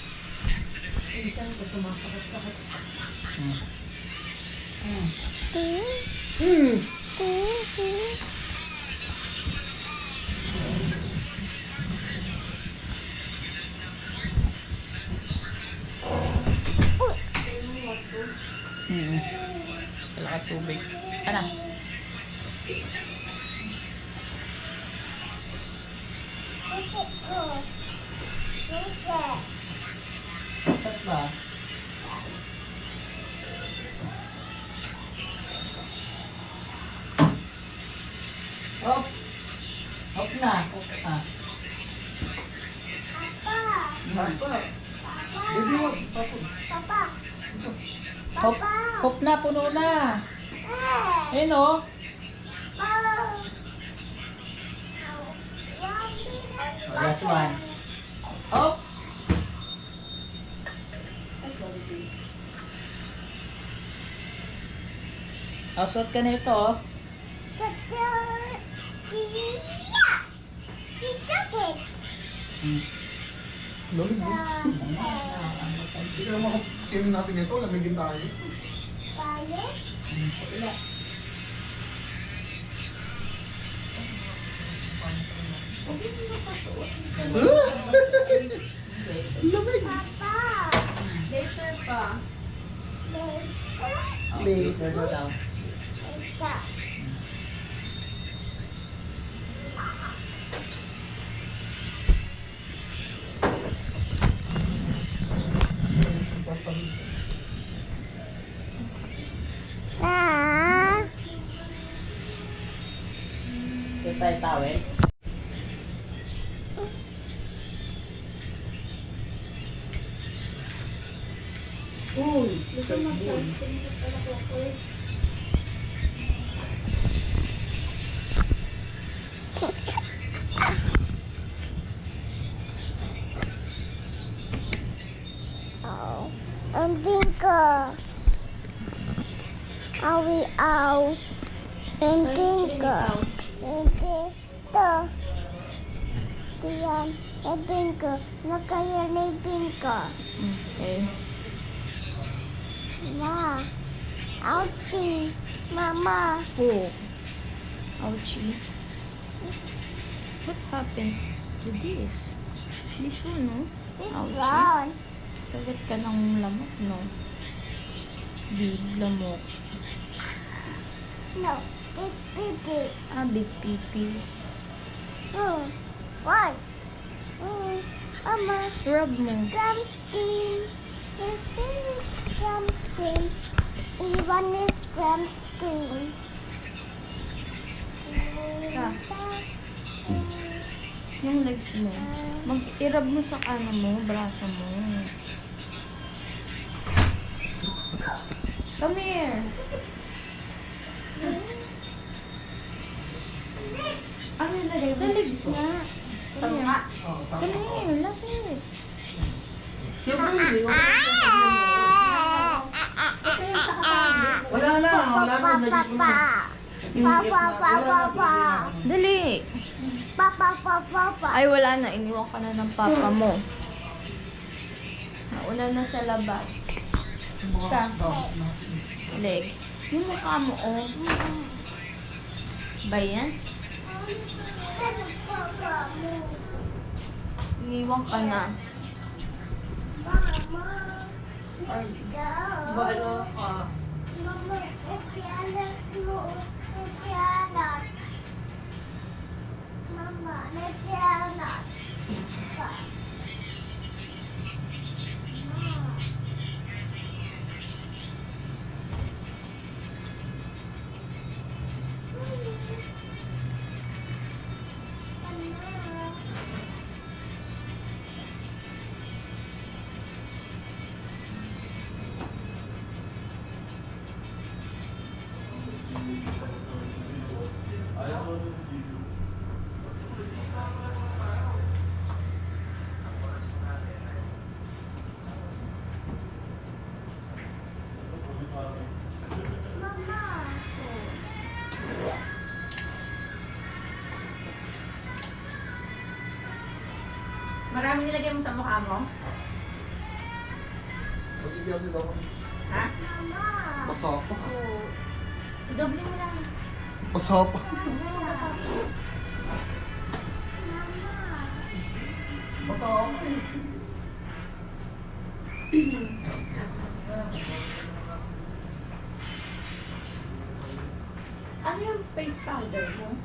Wala ka tubig. Ano? Sat ba? Hop! Hop na! Hop na! Papa. Baby, wag. Papa. Hop! Hop na! Puno na! Ayun o! Last one. Hop! O, suot ka na ito oh. Lamig mo. Hindi ka naman sinin natin ito, lamigin tayo. Lamig. Later pa. Later. Go daw. Suot tayo towel. Ang bingo. Awi aw. Ang bingo. Ang bingo. Diyan. Ang bingo. Nakaya na yung bingo. Okay. Ma. Ouchie. Mama. Oh. Ouchie. What happened to this? This one, no? This Ouchie. one. Kagat ka ng lamok, no? Big lamok. No. Big babies. Ah, big pipis. What? Mama. Rub mo. Scrum screen. There's still scrum screen. Even is scrum screen. Ah. Yung legs mo. Mag-irab mo sa mo, braso mo. Come here. Ano nilagay mo? Sa legs nga. Come here. Come here, lapit. Siyempre, hindi. Wala na. Papa. Papa. Dali. Papa. Ay, wala na. Iniwan ka na ng papa mo. Una na sa labas. Ka. Legs. Yung mukha mo, oh. Ba yan? Iniwan ka na. Let's go. Balo ka. Mama, let's mo. Let's Mama, let's Marami nilagay mo sa mukha mo? Ha? Masapa. Doble mo lang. Masapa. Ano yung face powder mo?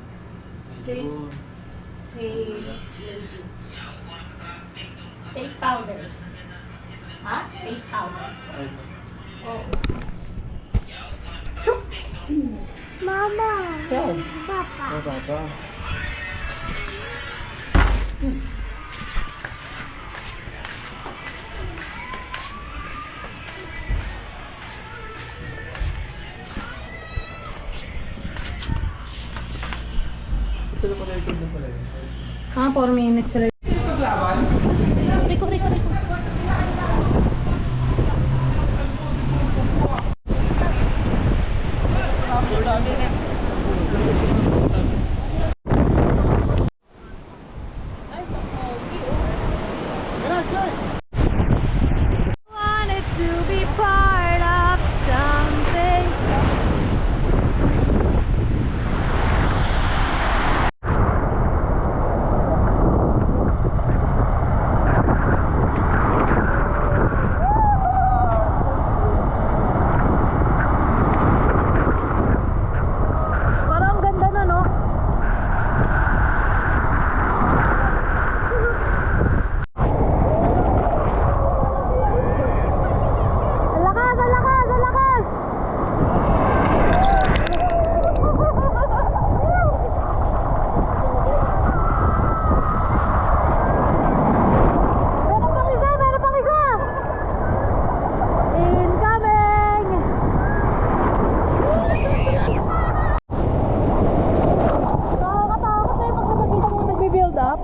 Face powder. Ha? Face powder. Oo. Mama. So? Papa. Papa. Ito na pala yung na pala yun. 4 minutes lang. Riko. Wanted to be part of something. Parang ganda na, no? Ang lakas! Ang lakas! Ang lakas! Meron pang isa! Meron pang isa! Incoming! Nakakatakot na yung pag nakikita mo nagbi-build up.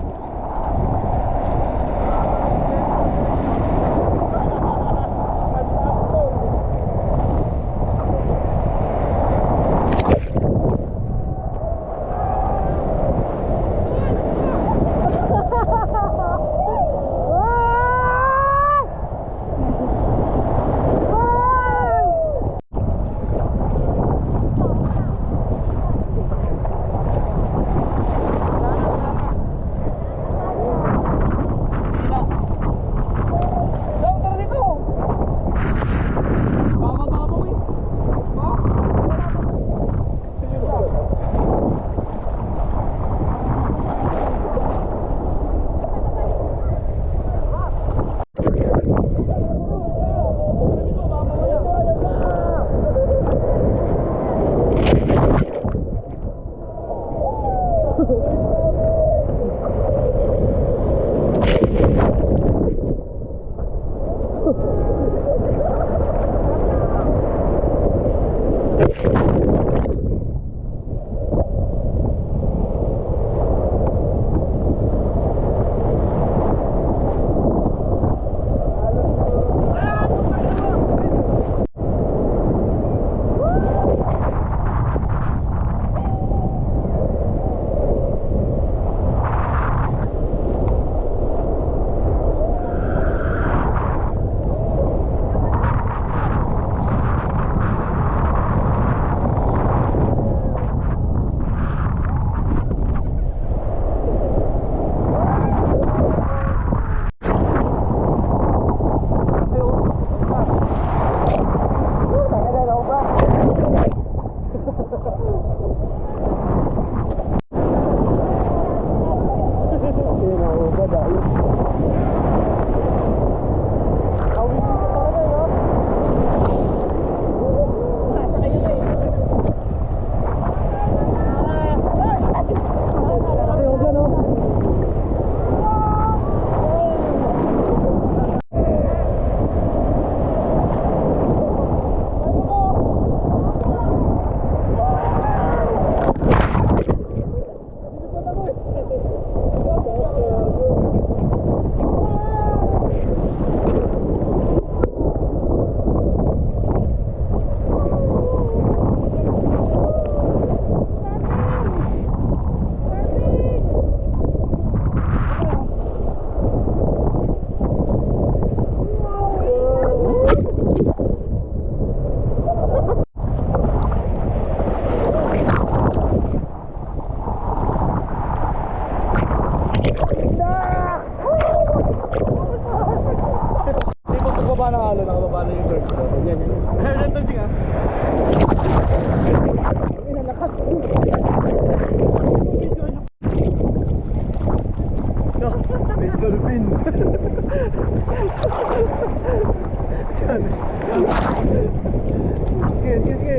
Sige, sige.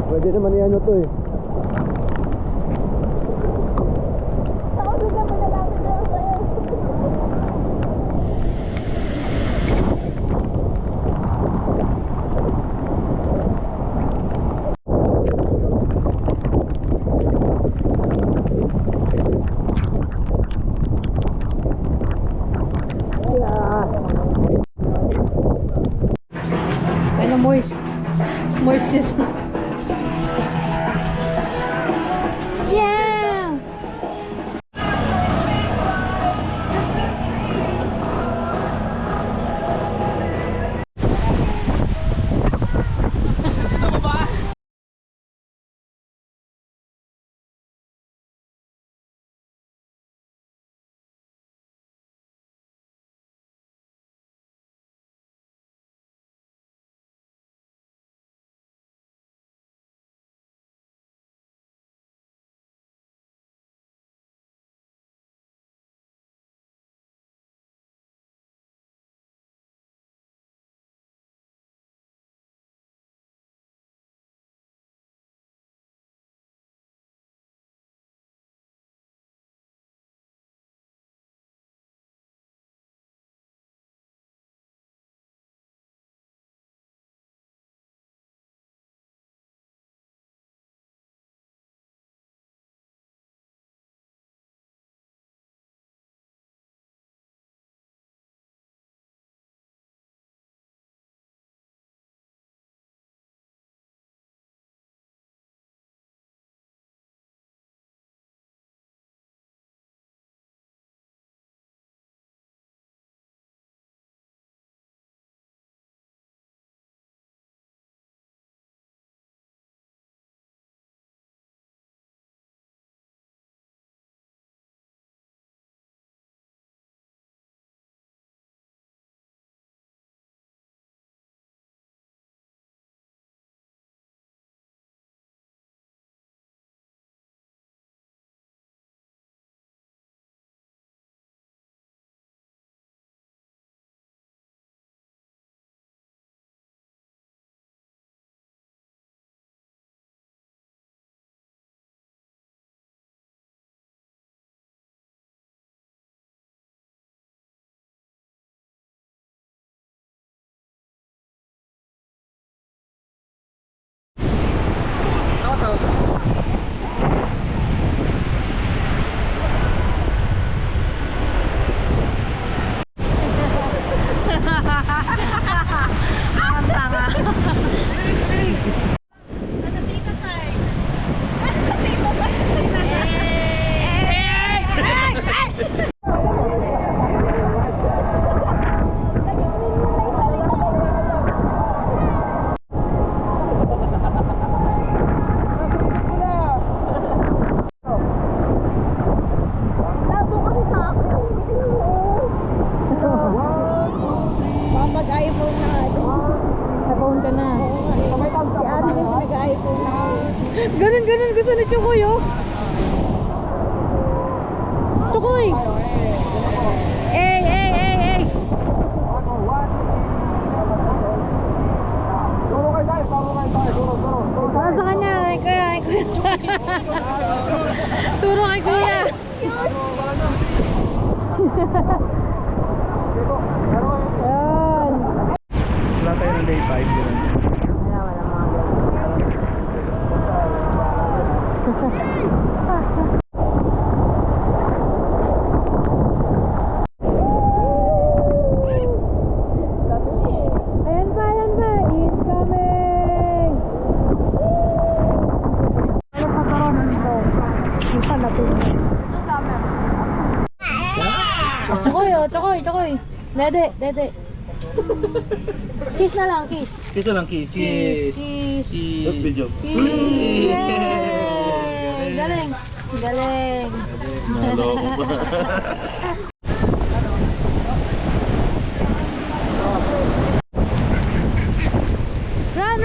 Pwede naman i-ano to eh. Ano, moist. Moist yun. Ganun gusto ni Chukoy, oh. Chukoy! Ey! Para sa kanya, ay kuya. Turo kay kuya. Yan. Wala tayo ng day 5 yun. Wala mga Ayan pa. Incoming! Ano pa karoon ko? Isa na ito. Chokoy. Dede. Kiss na lang, kiss. Kiss na lang, kiss. Kiss. Good video. Yay! Galing. Naloko pa. Run!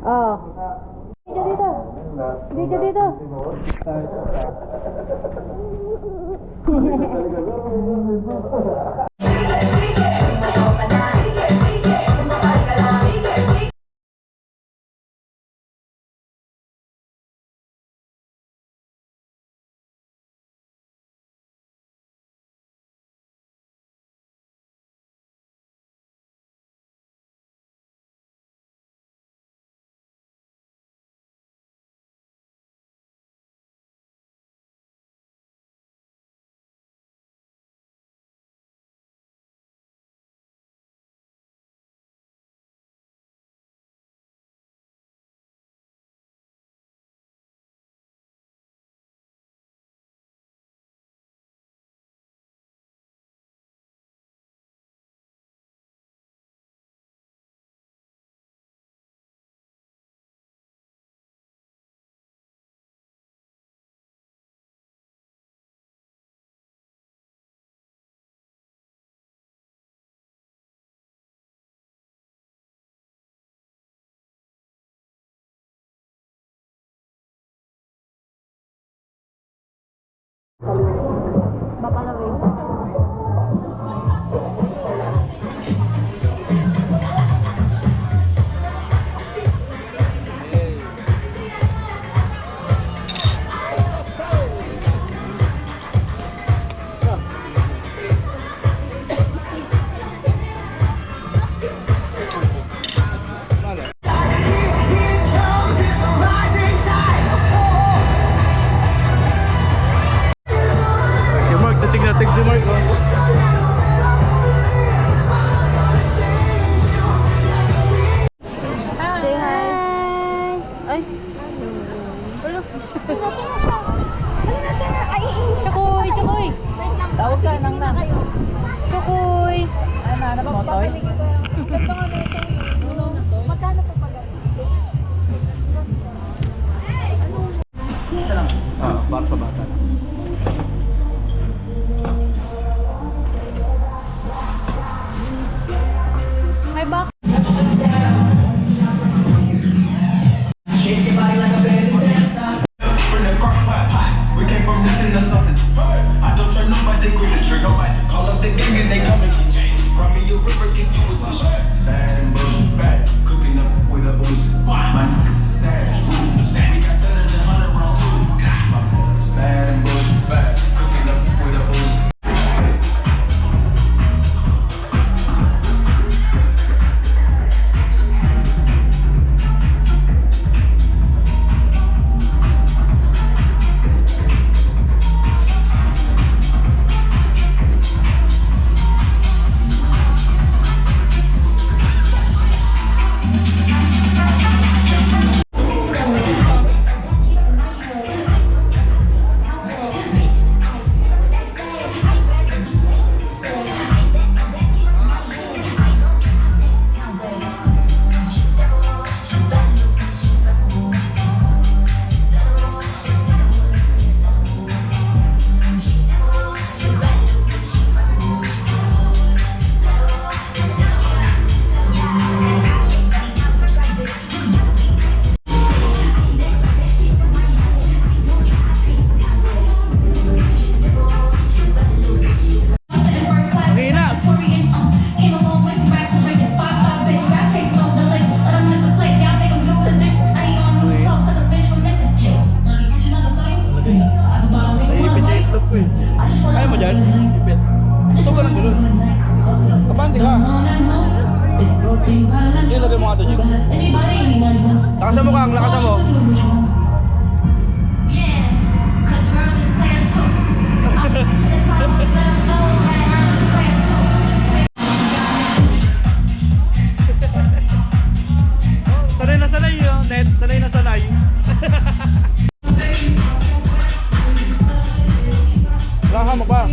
Oh. Dito. Para sa bata. the gang and they coming to change. Cry me a river, give you a tissue. Bad and bullshit, bad. Cooking up with a Uzi. My niggas is savage. We got thudders and 100 rounds too. Bad and bullshit, bad. Cooking up with a Uzi. Kaya mo dyan? Ipit. Gusto ka ng gulon. Kabante ka. Yan, lagay mo nga ito, Jig. Lakasan mo, Kang. Lakasan mo. Sanay na sanay yun, Net. Sanay na sanay. Lakasan mo pa.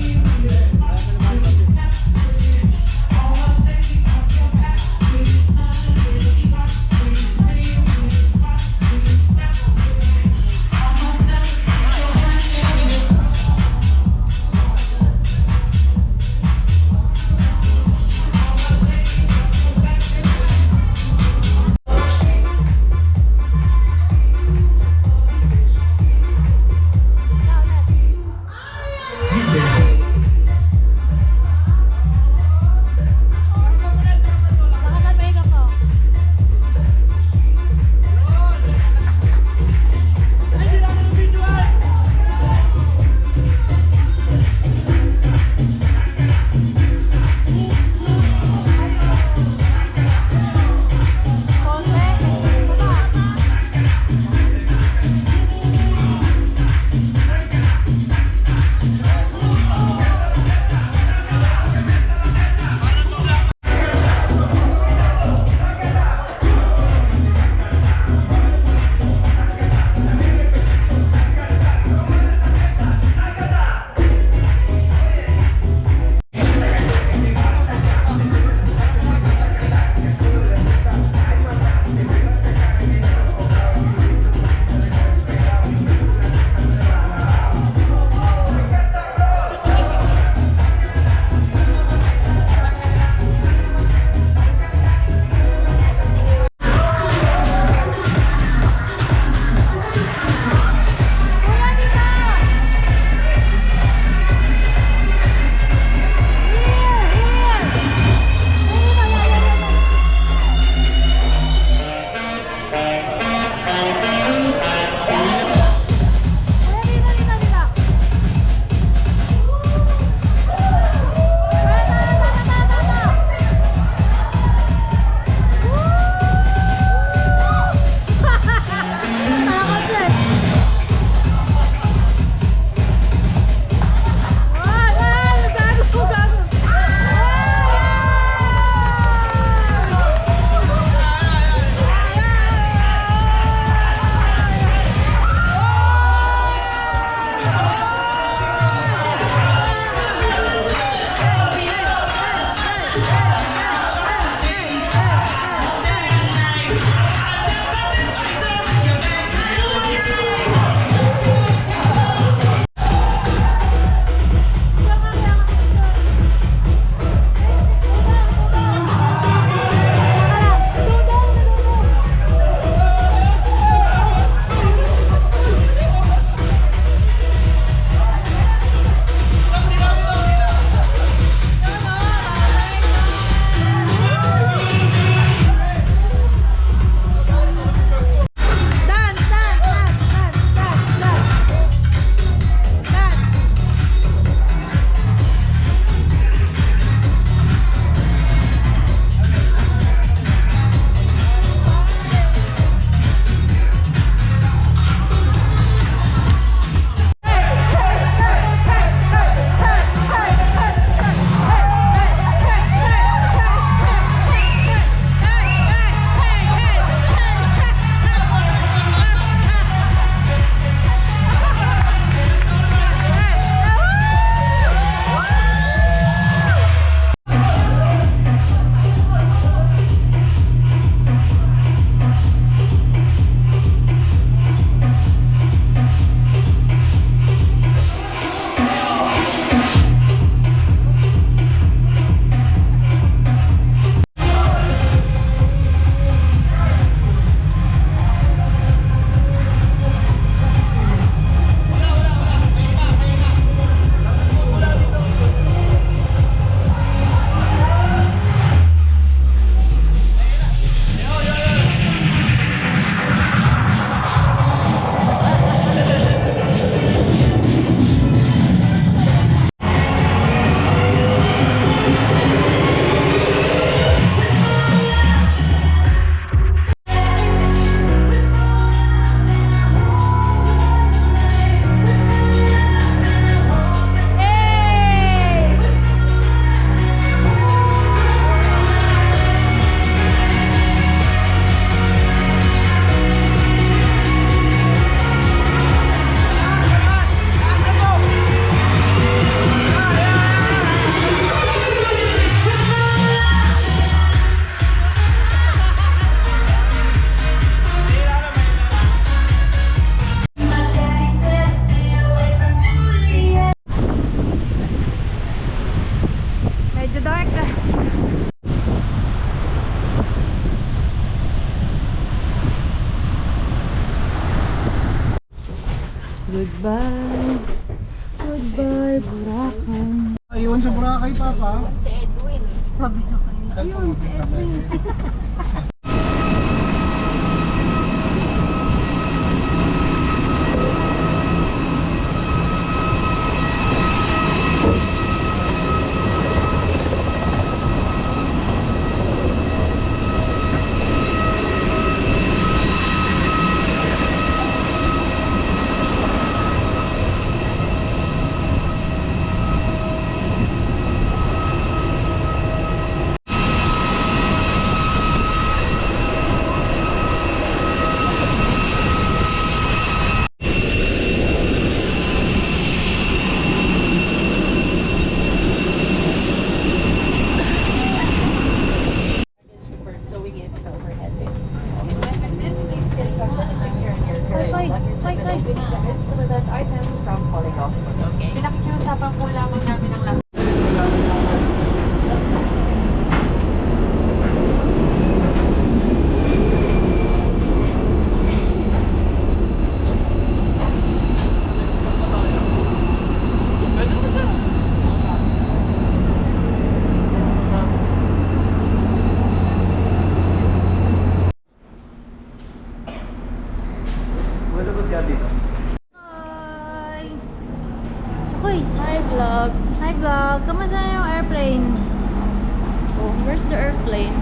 Goodbye. Goodbye, Boracay. Ayun sa Boracay, Papa. Sabi na kayo. Ayun, si Edwin. Pinakikiusapan po lamang namin ang lahat. Wala ba siya dito? Hi! Uy, hi vlog. Hi vlog. Kamusta na yung airplane? Oh, where's the airplane?